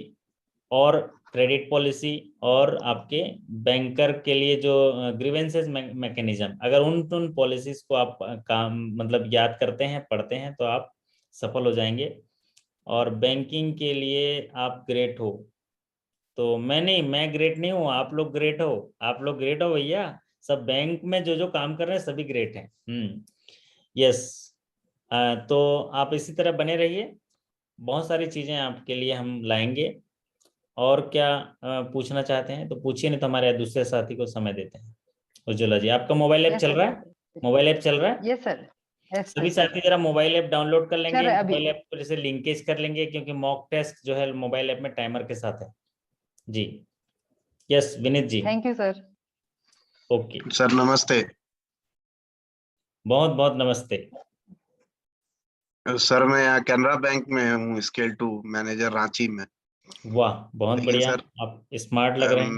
और क्रेडिट पॉलिसी, और आपके बैंकर के लिए जो ग्रीवेंसेस मैकेनिज्म, अगर उन उन पॉलिसीज को आप काम मतलब याद करते हैं, पढ़ते हैं, तो आप सफल हो जाएंगे और बैंकिंग के लिए आप ग्रेट हो। तो मैं ग्रेट नहीं हूँ, आप लोग ग्रेट हो, आप लोग ग्रेट हो भैया। सब बैंक में जो जो काम कर रहे हैं सभी ग्रेट हैं। यस। तो आप इसी तरह बने रहिए, बहुत सारी चीजें आपके लिए हम लाएंगे। और क्या पूछना चाहते हैं तो पूछिए, नहीं तो हमारे दूसरे साथी को समय देते हैं। उज्ज्वला जी, आपका मोबाइल ऐप यस चल सर। रहा है? मोबाइल ऐप चल रहा है? Yes sir. यस सभी सर। साथी जरा मोबाइल ऐप डाउनलोड कर सर लेंगे, अभी। मोबाइल ऐप को जैसे लिंकेज कर लेंगे, क्योंकि मॉक टेस्ट जो है मोबाइल ऐप में टाइमर के साथ है। जी। Yes Vineet ji. Thank you sir. Okay. Sir नमस्ते। बहुत बहुत नमस्ते। सर मैं यहाँ कैनरा बैंक में हूँ, स्केल 2 मैनेजर रांची में। वाह, बहुत लेकिन बढ़िया। सर आप स्मार्ट लग रहे हैं।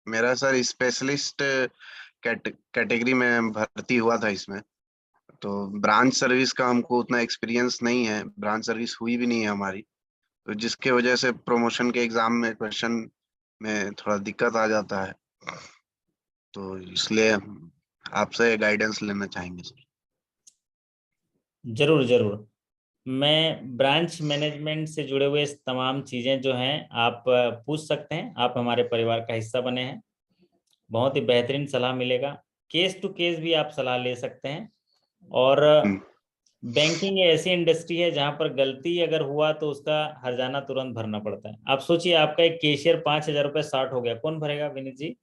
मेरा सर स्पेशलिस्ट कैटेगरी में भर्ती हुआ था इसमें। तो ब्रांच सर्विस का हमको उतना एक्सपीरियंस नहीं है, ब्रांच सर्विस हुई भी नहीं है हमारी। तो जिसके वजह से प्रमोशन के एग्जाम में क्वेश्चन में थोड़ा दिक्कत आ जाता है। तो इसलिए आपसे गाइडेंस लेना चाहेंगे सर। जरूर जरूर। मैं ब्रांच मैनेजमेंट से जुड़े हुए तमाम चीज़ें जो हैं आप पूछ सकते हैं। आप हमारे परिवार का हिस्सा बने हैं, बहुत ही बेहतरीन सलाह मिलेगा। केस टू केस भी आप सलाह ले सकते हैं। और हम्म, बैंकिंग ऐसी इंडस्ट्री है जहां पर गलती अगर हुआ तो उसका हर्जाना तुरंत भरना पड़ता है। आप सोचिए, आपका एक कैशियर 5,000 रुपये शार्ट हो गया, कौन भरेगा विनीत जी?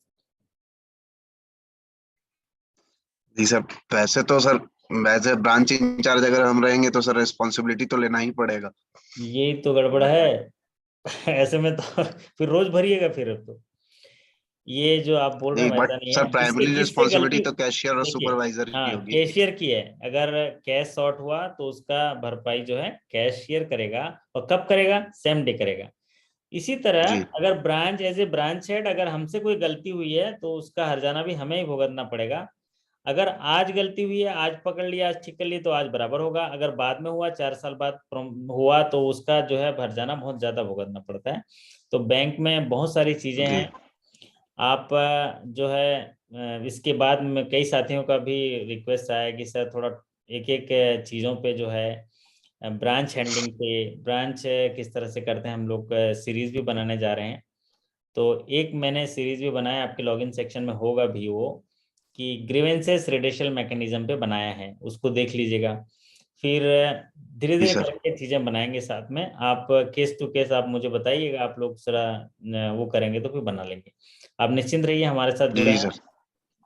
जी सर। वैसे तो सर, वैसे ब्रांच इंचार्ज अगर हम रहेंगे तो सर रिस्पॉन्सिबिलिटी तो लेना ही पड़ेगा। ये तो गड़बड़ है। ऐसे में तो फिर रोज भरिएगा फिर। अब तो ये जो आप बोल रहे नहीं हैं बट वैसा नहीं सर, है, जिससे प्राइमरी जिससे रिस्पॉन्सिबिलिटी गलती। तो कैशियर और देखिए, सुपरवाइजर की हाँ होगी। कैशियर की है। अगर कैश शॉर्ट हुआ तो उसका भरपाई जो है कैशियर करेगा। और कब करेगा? सेम डे करेगा। इसी तरह जी अगर branch as a branch head अगर हमसे कोई गलती हुई है तो उसका हर्जाना भी हमें ही भुगतना पड़ेगा। अगर आज गलती हुई है, आज पकड़ लिया, आज ठीक कर लिया, तो आज बराबर होगा। अगर बाद में हुआ, 4 साल बाद हुआ, तो उसका जो है हर्जाना बहुत ज्यादा भुगतना पड़ता है। तो बैंक में बहुत सारी चीजें जी हैं। आप जो है इसके बाद में कई साथियों का भी रिक्वेस्ट आया कि सर थोड़ा एक एक चीज़ों पे जो है ब्रांच हैंडलिंग पे, ब्रांच किस तरह से करते हैं हम लोग, सीरीज भी बनाने जा रहे हैं। तो एक मैंने सीरीज भी बनाया, आपके लॉगिन सेक्शन में होगा भी वो, कि ग्रीवेंसेस रिडेशल मैकेनिज्म पे बनाया है, उसको देख लीजिएगा। फिर धीरे जी धीरे सर। करके चीज़ें बनाएंगे साथ में। आप केस टू केस आप मुझे बताइएगा, आप लोग जरा वो करेंगे तो फिर बना लेंगे। आप निश्चिंत रहिए, हमारे साथ जुड़े जी हैं। सर।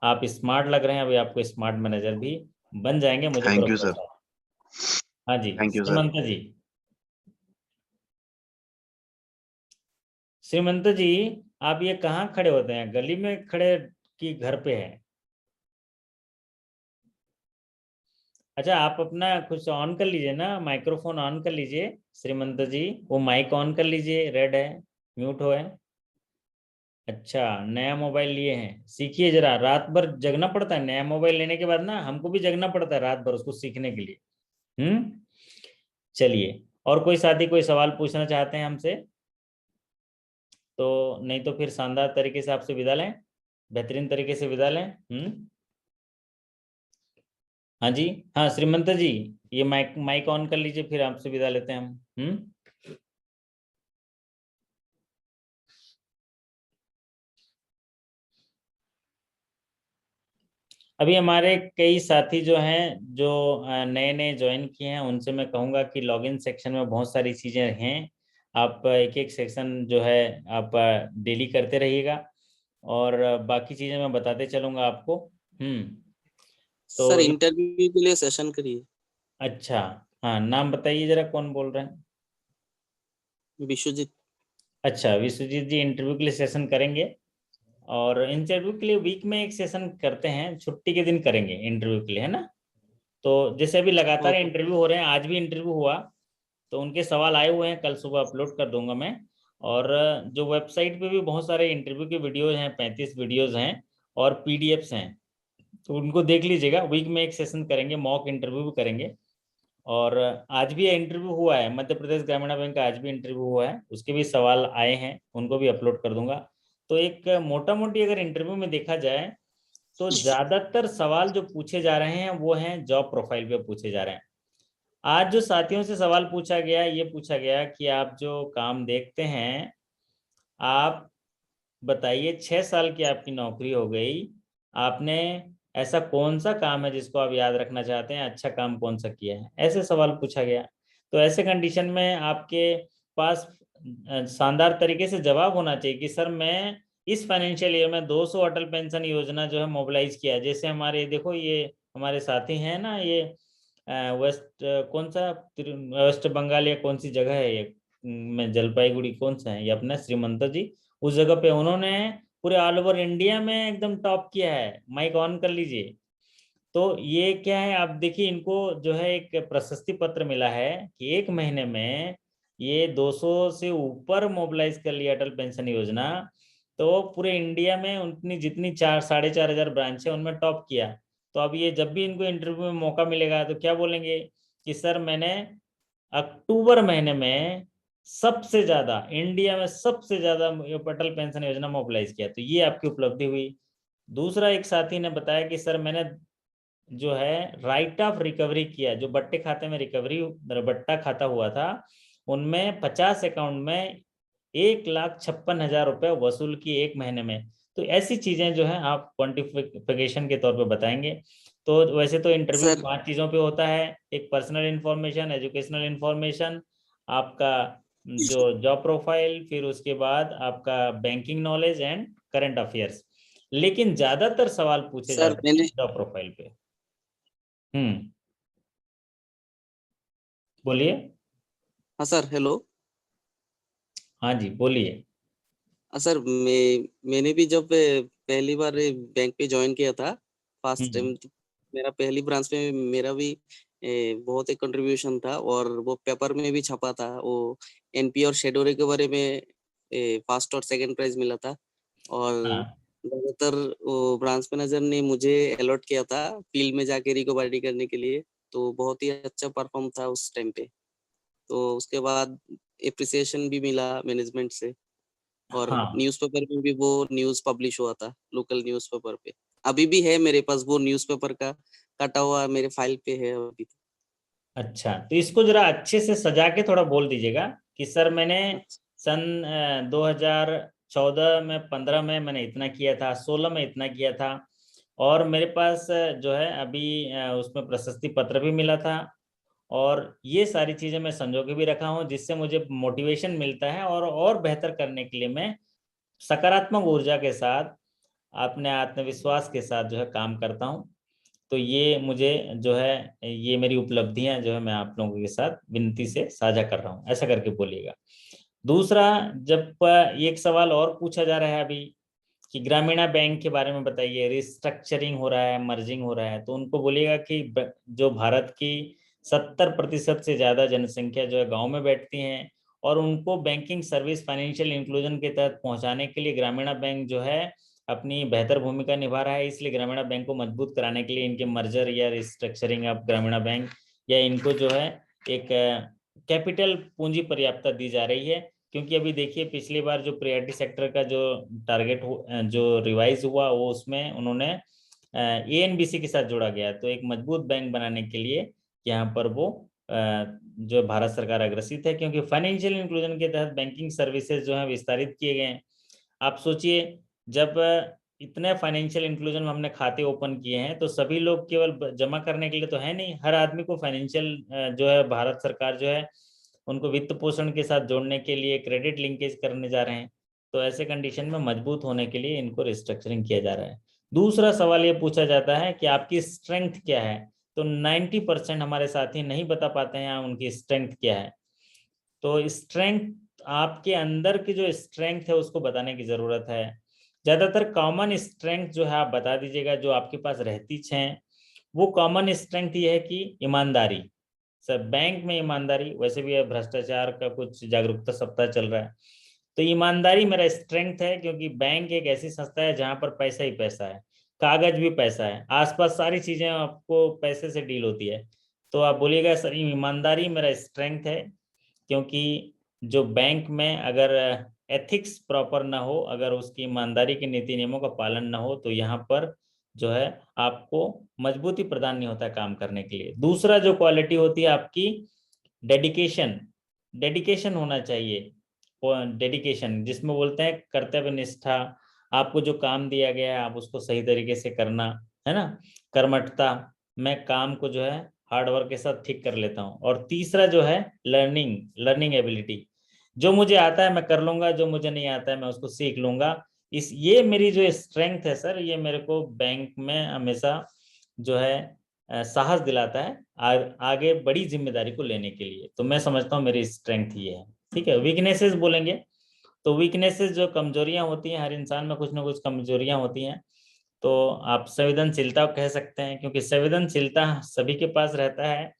आप स्मार्ट लग रहे हैं, अभी आपको स्मार्ट मैनेजर भी बन जाएंगे, मुझे थैंक यू सर। भरोसा है। हाँ जी थैंक यू सर। श्रीमंत जी। श्रीमंत जी, आप ये कहाँ खड़े होते हैं, गली में खड़े कि घर पे हैं? अच्छा, आप अपना कुछ ऑन कर लीजिए ना, माइक्रोफोन ऑन कर लीजिए श्रीमंत जी। वो माइक ऑन कर लीजिए, रेड है, म्यूट हो है। अच्छा, नया मोबाइल लिए हैं, सीखिए जरा। रात भर जगना पड़ता है नया मोबाइल लेने के बाद ना, हमको भी जगना पड़ता है रात भर उसको सीखने के लिए। चलिए, और कोई साथी कोई सवाल पूछना चाहते हैं हमसे? तो नहीं तो फिर शानदार तरीके से आपसे विदा लें, बेहतरीन तरीके से विदा लें। हाँ जी। हाँ श्रीमंत जी, ये माइक माइक ऑन कर लीजिए, फिर आपसे विदा लेते हैं हम। अभी हमारे कई साथी जो हैं, जो नए नए ज्वाइन किए हैं, उनसे मैं कहूँगा कि लॉगिन सेक्शन में बहुत सारी चीज़ें हैं। आप एक एक सेक्शन जो है आप डेली करते रहिएगा, और बाकी चीज़ें मैं बताते चलूँगा आपको। सर तो इंटरव्यू के लिए सेशन करिए। अच्छा, हाँ नाम बताइए जरा, कौन बोल रहे हैं? विश्वजीत। अच्छा विश्वजीत जी, इंटरव्यू के लिए सेशन करेंगे। और इंटरव्यू के लिए वीक में एक सेशन करते हैं, छुट्टी के दिन करेंगे इंटरव्यू के लिए, है ना? तो जैसे अभी लगातार ओके। इंटरव्यू हो रहे हैं, आज भी इंटरव्यू हुआ, तो उनके सवाल आए हुए हैं, कल सुबह अपलोड कर दूंगा मैं। और जो वेबसाइट पे भी बहुत सारे इंटरव्यू के वीडियोज हैं, 35 वीडियोज हैं, और पीडीएफ्स हैं, तो उनको देख लीजिएगा। वीक में एक सेशन करेंगे, मॉक इंटरव्यू भी करेंगे। और आज भी इंटरव्यू हुआ है, मध्य प्रदेश ग्रामीण बैंक का आज भी इंटरव्यू हुआ है, उसके भी सवाल आए हैं, उनको भी अपलोड कर दूंगा। तो एक मोटा मोटी अगर इंटरव्यू में देखा जाए तो ज्यादातर सवाल जो पूछे जा रहे हैं वो हैं जॉब प्रोफाइल पे पूछे जा रहे हैं। आज जो साथियों से सवाल पूछा गया, ये पूछा गया कि आप जो काम देखते हैं, आप बताइए 6 साल की आपकी नौकरी हो गई, आपने ऐसा कौन सा काम है जिसको आप याद रखना चाहते हैं, अच्छा काम कौन सा किया है, ऐसे सवाल पूछा गया। तो ऐसे कंडीशन में आपके पास शानदार तरीके से जवाब होना चाहिए कि सर मैं इस फाइनेंशियल ईयर में 200 अटल पेंशन योजना जो है मोबिलाइज किया। जैसे हमारे देखो ये हमारे साथी हैं ना, ये वेस्ट कौन सा वेस्ट बंगाल या कौन सी जगह है ये में जलपाईगुड़ी कौन सा है ये अपना श्रीमंत जी, उस जगह पे उन्होंने पूरे ऑल ओवर इंडिया में एकदम टॉप किया है। माइक ऑन कर लीजिए। तो ये क्या है, आप देखिए इनको जो है एक प्रशस्ति पत्र मिला है कि 1 महीने में ये 200 से ऊपर मोबिलाइज कर लिया अटल पेंशन योजना। तो पूरे इंडिया में उतनी जितनी 4,500 ब्रांच है उनमें टॉप किया। तो अब ये जब भी इनको इंटरव्यू में मौका मिलेगा तो क्या बोलेंगे कि सर मैंने अक्टूबर महीने में सबसे ज्यादा इंडिया में सबसे ज्यादा अटल पेंशन योजना मोबिलाइज किया। तो ये आपकी उपलब्धि हुई। दूसरा एक साथी ने बताया कि सर मैंने जो है राइट ऑफ रिकवरी किया, जो बट्टे खाते में रिकवरी बट्टा खाता हुआ था उनमें 50 अकाउंट में 1,56,000 रुपए वसूल किए 1 महीने में। तो ऐसी चीजें जो है आप क्वांटिफिकेशन के तौर पे बताएंगे। तो वैसे तो इंटरव्यू सर 5 चीजों पे होता है, एक पर्सनल इंफॉर्मेशन, एजुकेशनल इंफॉर्मेशन, आपका जो जॉब प्रोफाइल, फिर उसके बाद आपका banking knowledge and current affairs. लेकिन ज्यादातर सवाल पूछे सर जाते मैंने हैं जॉब प्रोफाइल पे। बोलिए। हाँ सर, हेलो। हाँ जी बोलिए। सर मैंने भी जब पहली बार बैंक पे ज्वाइन किया था फर्स्ट हम्म टाइम, तो मेरा पहली ब्रांच में मेरा भी बहुत एक कंट्रीब्यूशन था, और वो पेपर में भी छपा था। वो एनपी और शेडोरे के बारे में फर्स्ट और सेकंड प्राइज मिला था। और हाँ ज्यादातर वो ब्रांच मैनेजर ने मुझे अलॉट किया था फील्ड में जाके रिकवरी करने के लिए। तो बहुत ही अच्छा परफॉर्म था उस टाइम पे। तो उसके बाद एप्रिसिएशन भी मिला मैनेजमेंट से, और हाँ। न्यूज़पेपर में भी वो न्यूज़ पब्लिश हुआ था, लोकल न्यूज़पेपर पे। अभी भी है मेरे पास वो न्यूज़पेपर का कटा हुआ, मेरे फाइल पे है अभी। अच्छा तो इसको जरा अच्छे से सजा के थोड़ा बोल दीजिएगा कि सर मैंने अच्छा सन 2014 में 15 में मैंने इतना किया था, 16 में इतना किया था, और मेरे पास जो है अभी उसमें प्रशस्ति पत्र भी मिला था, और ये सारी चीजें मैं संजो के भी रखा हूँ जिससे मुझे मोटिवेशन मिलता है और बेहतर करने के लिए मैं सकारात्मक ऊर्जा के साथ अपने आत्मविश्वास के साथ जो है काम करता हूँ। तो ये मुझे जो है ये मेरी उपलब्धियां जो है मैं आप लोगों के साथ विनती से साझा कर रहा हूँ, ऐसा करके बोलिएगा। दूसरा, जब एक सवाल और पूछा जा रहा है अभी कि ग्रामीण बैंक के बारे में बताइए, रिस्ट्रक्चरिंग हो रहा है, मर्जिंग हो रहा है, तो उनको बोलिएगा कि जो भारत की 70% से ज्यादा जनसंख्या जो है गांव में बैठती हैं, और उनको बैंकिंग सर्विस फाइनेंशियल इंक्लूजन के तहत पहुंचाने के लिए ग्रामीण बैंक जो है अपनी बेहतर भूमिका निभा रहा है। इसलिए ग्रामीण बैंक को मजबूत कराने के लिए इनके मर्जर या रिस्ट्रक्चरिंग ऑफ ग्रामीण बैंक, या इनको जो है एक कैपिटल पूंजी पर्याप्तता दी जा रही है। क्योंकि अभी देखिए पिछली बार जो प्रायोरिटी सेक्टर का जो टारगेट जो रिवाइज हुआ वो उसमें उन्होंने एएनबीसी के साथ जोड़ा गया। तो एक मजबूत बैंक बनाने के लिए यहाँ पर वो जो भारत सरकार अग्रसित है, क्योंकि फाइनेंशियल इंक्लूजन के तहत बैंकिंग सर्विसेज जो है विस्तारित किए गए हैं। आप सोचिए, जब इतने फाइनेंशियल इंक्लूजन में हमने खाते ओपन किए हैं तो सभी लोग केवल जमा करने के लिए तो है नहीं, हर आदमी को फाइनेंशियल जो है भारत सरकार जो है उनको वित्त पोषण के साथ जोड़ने के लिए क्रेडिट लिंकेज करने जा रहे हैं। तो ऐसे कंडीशन में मजबूत होने के लिए इनको रिस्ट्रक्चरिंग किया जा रहा है। दूसरा सवाल ये पूछा जाता है कि आपकी स्ट्रेंथ क्या है। तो 90% हमारे साथी नहीं बता पाते हैं उनकी स्ट्रेंथ क्या है। तो स्ट्रेंथ, आपके अंदर की जो स्ट्रेंथ है उसको बताने की जरूरत है। ज्यादातर कॉमन स्ट्रेंथ जो है आप बता दीजिएगा जो आपके पास रहती है। वो कॉमन स्ट्रेंथ ये है कि ईमानदारी। सर बैंक में ईमानदारी, वैसे भी भ्रष्टाचार का कुछ जागरूकता सप्ताह चल रहा है, तो ईमानदारी मेरा स्ट्रेंथ है, क्योंकि बैंक एक ऐसी संस्था है जहां पर पैसा ही पैसा है, कागज भी पैसा है, आसपास सारी चीजें आपको पैसे से डील होती है। तो आप बोलिएगा सर ईमानदारी मेरा स्ट्रेंथ है, क्योंकि जो बैंक में अगर एथिक्स प्रॉपर ना हो, अगर उसकी ईमानदारी के नीति नियमों का पालन ना हो, तो यहाँ पर जो है आपको मजबूती प्रदान नहीं होता काम करने के लिए। दूसरा जो क्वालिटी होती है आपकी डेडिकेशन, डेडिकेशन होना चाहिए। डेडिकेशन, जिसमें बोलते हैं कर्तव्य निष्ठा, आपको जो काम दिया गया है आप उसको सही तरीके से करना, है ना, कर्मठता, मैं काम को जो है हार्ड वर्क के साथ ठीक कर लेता हूँ। और तीसरा जो है लर्निंग एबिलिटी, जो मुझे आता है मैं कर लूंगा, जो मुझे नहीं आता है मैं उसको सीख लूंगा। ये मेरी जो स्ट्रेंथ है सर, ये मेरे को बैंक में हमेशा जो है साहस दिलाता है आगे बड़ी जिम्मेदारी को लेने के लिए। तो मैं समझता हूँ मेरी स्ट्रेंथ ये है। ठीक है, वीकनेसेस बोलेंगे तो वीकनेसेस जो कमजोरियां होती हैं, हर इंसान में कुछ ना कुछ कमजोरियां होती हैं। तो आप संवेदनशीलता कह सकते हैं, क्योंकि संवेदनशीलता सभी के पास रहता है।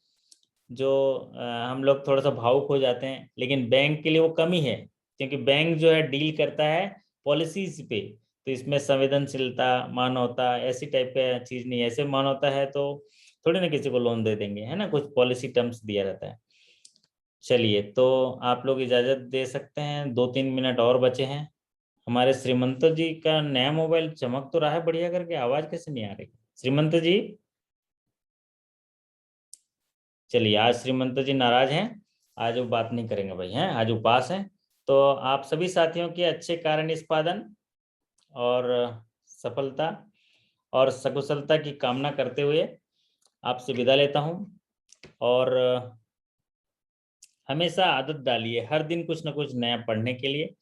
जो हम लोग थोड़ा सा भावुक हो जाते हैं, लेकिन बैंक के लिए वो कमी है, क्योंकि बैंक जो है डील करता है पॉलिसीज पे। तो इसमें संवेदनशीलता, मानवता ऐसी टाइप का चीज नहीं है। ऐसे मानवता है तो थोड़ी ना किसी को लोन दे देंगे, है ना, कुछ पॉलिसी टर्म्स दिया रहता है। चलिए, तो आप लोग इजाजत दे सकते हैं, 2-3 मिनट और बचे हैं। हमारे श्रीमंत जी का नया मोबाइल चमक तो रहा है बढ़िया करके, आवाज कैसे नहीं आ रही श्रीमंत जी? चलिए, आज श्रीमंत जी नाराज हैं, आज वो बात नहीं करेंगे भाई, हैं आज उपास हैं। तो आप सभी साथियों के अच्छे कार्य निष्पादन और सफलता और सकुशलता की कामना करते हुए आपसे विदा लेता हूं। और हमेशा आदत डालिए हर दिन कुछ ना कुछ नया पढ़ने के लिए,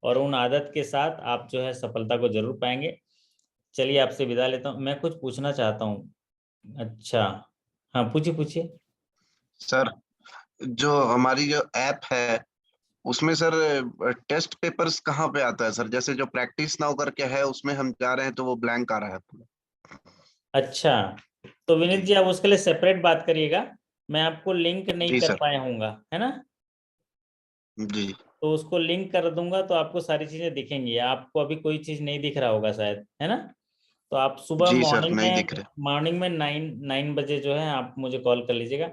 और उन आदत के साथ आप जो है सफलता को जरूर पाएंगे। चलिए, आपसे विदा लेता हूँ। मैं कुछ पूछना चाहता हूँ। अच्छा, हाँ पूछिए पूछिए। सर, जो हमारी जो ऐप है उसमें सर टेस्ट पेपर्स कहाँ पे आता है सर? जैसे जो प्रैक्टिस नाउ करके है उसमें हम जा रहे हैं तो वो ब्लैंक आ रहा है पूरा। अच्छा, तो विनीत जी जी आप उसके लिए सेपरेट बात करिएगा, मैं आपको लिंक नहीं जी कर सर। पाया हूँगा, है ना। जी तो उसको लिंक कर दूंगा तो आपको सारी चीजें दिखेंगी। आपको अभी कोई चीज नहीं दिख रहा होगा शायद, है ना। तो आप सुबह जी सर, मॉर्निंग नहीं दिख में रहे। 9 बजे जो है आप मुझे कॉल कर लीजिएगा,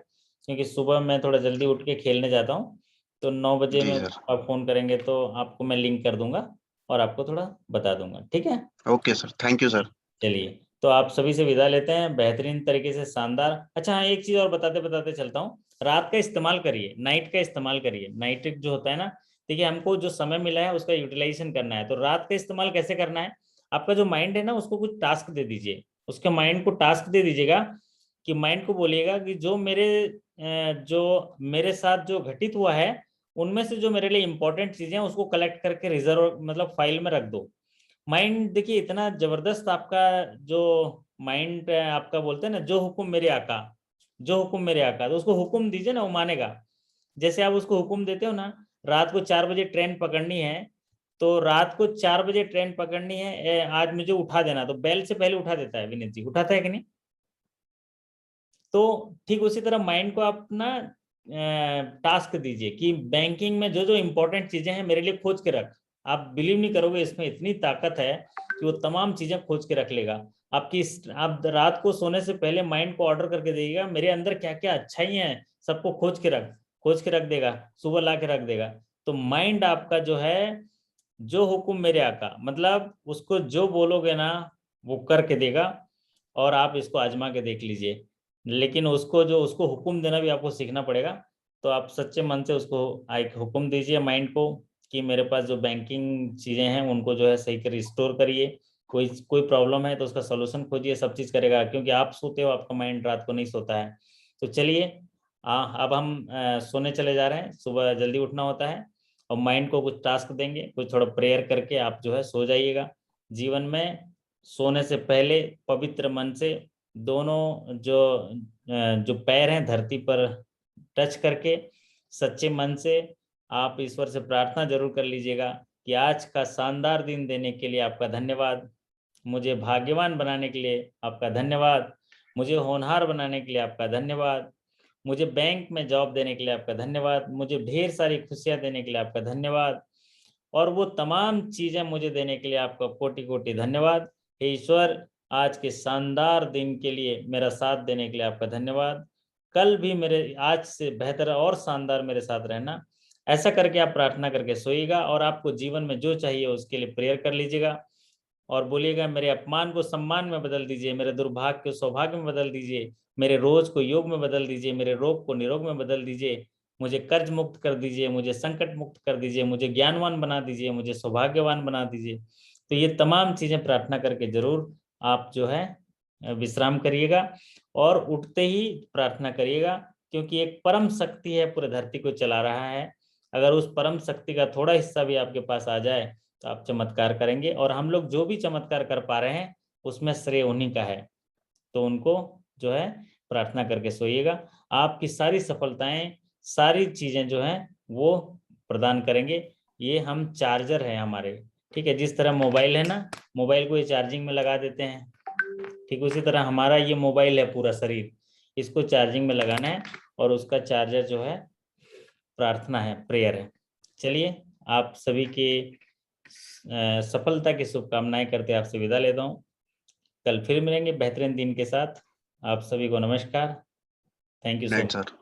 क्योंकि सुबह मैं थोड़ा जल्दी उठ के खेलने जाता हूँ। तो 9 बजे जी में सर। आप फोन करेंगे तो आपको मैं लिंक कर दूंगा और आपको थोड़ा बता दूंगा, ठीक है। Okay sir, thank you sir. चलिए, तो आप सभी से विदा लेते हैं बेहतरीन तरीके से, शानदार। अच्छा हाँ, एक चीज और बताते बताते चलता हूँ। रात का इस्तेमाल करिए, नाइट का इस्तेमाल करिए। नाइट जो होता है ना, देखिए हमको जो समय मिला है उसका यूटिलाइजेशन करना है। तो रात का इस्तेमाल कैसे करना है, आपका जो माइंड है ना उसको कुछ टास्क दे दीजिए, उसके माइंड को टास्क दे दीजिएगा, कि माइंड को बोलिएगा कि जो मेरे साथ जो घटित हुआ है उनमें से जो मेरे लिए इंपॉर्टेंट चीजें हैं उसको कलेक्ट करके रिजर्व मतलब फाइल में रख दो। माइंड देखिए इतना जबरदस्त आपका जो माइंड आपका, बोलते हैं ना जो हुक्म मेरे आका, जो हुक्म मेरे आका, तो उसको हुक्म दीजिए ना वो मानेगा। जैसे आप उसको हुक्म देते हो ना, रात को 4 बजे ट्रेन पकड़नी है, तो रात को 4 बजे ट्रेन पकड़नी है, आज मुझे उठा देना, तो बेल से पहले उठा देता है। विनीत जी उठाता है कि नहीं। तो ठीक उसी तरह माइंड को आप ना टास्क दीजिए कि बैंकिंग में जो जो इंपॉर्टेंट चीजें हैं मेरे लिए खोज के रख। आप बिलीव नहीं करोगे, इसमें इतनी ताकत है कि वो तमाम चीजें खोज के रख लेगा। आप रात को सोने से पहले माइंड को ऑर्डर करके देगा, मेरे अंदर क्या क्या अच्छाई हैं सबको खोज के रख देगा, सुबह ला के रख देगा। तो माइंड आपका जो है, जो हुक्म मेरे आका, मतलब उसको जो बोलोगे ना वो करके देगा। और आप इसको आजमा के देख लीजिए, लेकिन उसको हुक्म देना भी आपको सीखना पड़ेगा। तो आप सच्चे मन से उसको एक हुक्म दीजिए माइंड को, कि मेरे पास जो बैंकिंग चीज़ें हैं उनको जो है सही कर रिस्टोर करिए। कोई प्रॉब्लम है तो उसका सोल्यूशन खोजिए, सब चीज़ करेगा, क्योंकि आप सोते हो, आपका माइंड रात को नहीं सोता है। तो चलिए, अब हम सोने चले जा रहे हैं, सुबह जल्दी उठना होता है। और माइंड को कुछ टास्क देंगे, कुछ थोड़ा प्रेयर करके आप जो है सो जाइएगा। जीवन में सोने से पहले पवित्र मन से दोनों जो पैर हैं धरती पर टच करके, सच्चे मन से आप ईश्वर से प्रार्थना जरूर कर लीजिएगा कि आज का शानदार दिन देने के लिए आपका धन्यवाद, मुझे भाग्यवान बनाने के लिए आपका धन्यवाद, मुझे होनहार बनाने के लिए आपका धन्यवाद, मुझे बैंक में जॉब देने के लिए आपका धन्यवाद, मुझे ढेर सारी खुशियां देने के लिए आपका धन्यवाद, और वो तमाम चीजें मुझे देने के लिए आपका कोटि कोटि धन्यवाद। हे ईश्वर, आज के शानदार दिन के लिए, मेरा साथ देने के लिए आपका धन्यवाद। कल भी मेरे आज से बेहतर और शानदार मेरे साथ रहना। ऐसा करके आप प्रार्थना करके सोइएगा, और आपको जीवन में जो चाहिए उसके लिए प्रेयर कर लीजिएगा। और बोलिएगा, मेरे अपमान को सम्मान में बदल दीजिए, मेरे दुर्भाग्य को सौभाग्य में बदल दीजिए, मेरे रोज को योग में बदल दीजिए, मेरे रोग को निरोग में बदल दीजिए, मुझे कर्ज मुक्त कर दीजिए, मुझे संकट मुक्त कर दीजिए, मुझे ज्ञानवान बना दीजिए, मुझे सौभाग्यवान बना दीजिए। तो ये तमाम चीजें प्रार्थना करके जरूर आप जो है विश्राम करिएगा और उठते ही प्रार्थना करिएगा, क्योंकि एक परम शक्ति है पूरे धरती को चला रहा है। अगर उस परम शक्ति का थोड़ा हिस्सा भी आपके पास आ जाए तो आप चमत्कार करेंगे, और हम लोग जो भी चमत्कार कर पा रहे हैं उसमें श्रेय उन्हीं का है। तो उनको जो है प्रार्थना करके सोइएगा, आपकी सारी सफलताएं, सारी चीजें जो हैं वो प्रदान करेंगे। ये हम चार्जर है हमारे, ठीक है, जिस तरह मोबाइल है ना, मोबाइल को ये चार्जिंग में लगा देते हैं, ठीक उसी तरह हमारा ये मोबाइल है पूरा शरीर, इसको चार्जिंग में लगाना है और उसका चार्जर जो है प्रार्थना है, प्रेयर है। चलिए, आप सभी के सफलता की शुभकामनाएं करते आपसे विदा लेता हूँ। कल फिर मिलेंगे बेहतरीन दिन के साथ। आप सभी को नमस्कार। Thank you so much. Sir.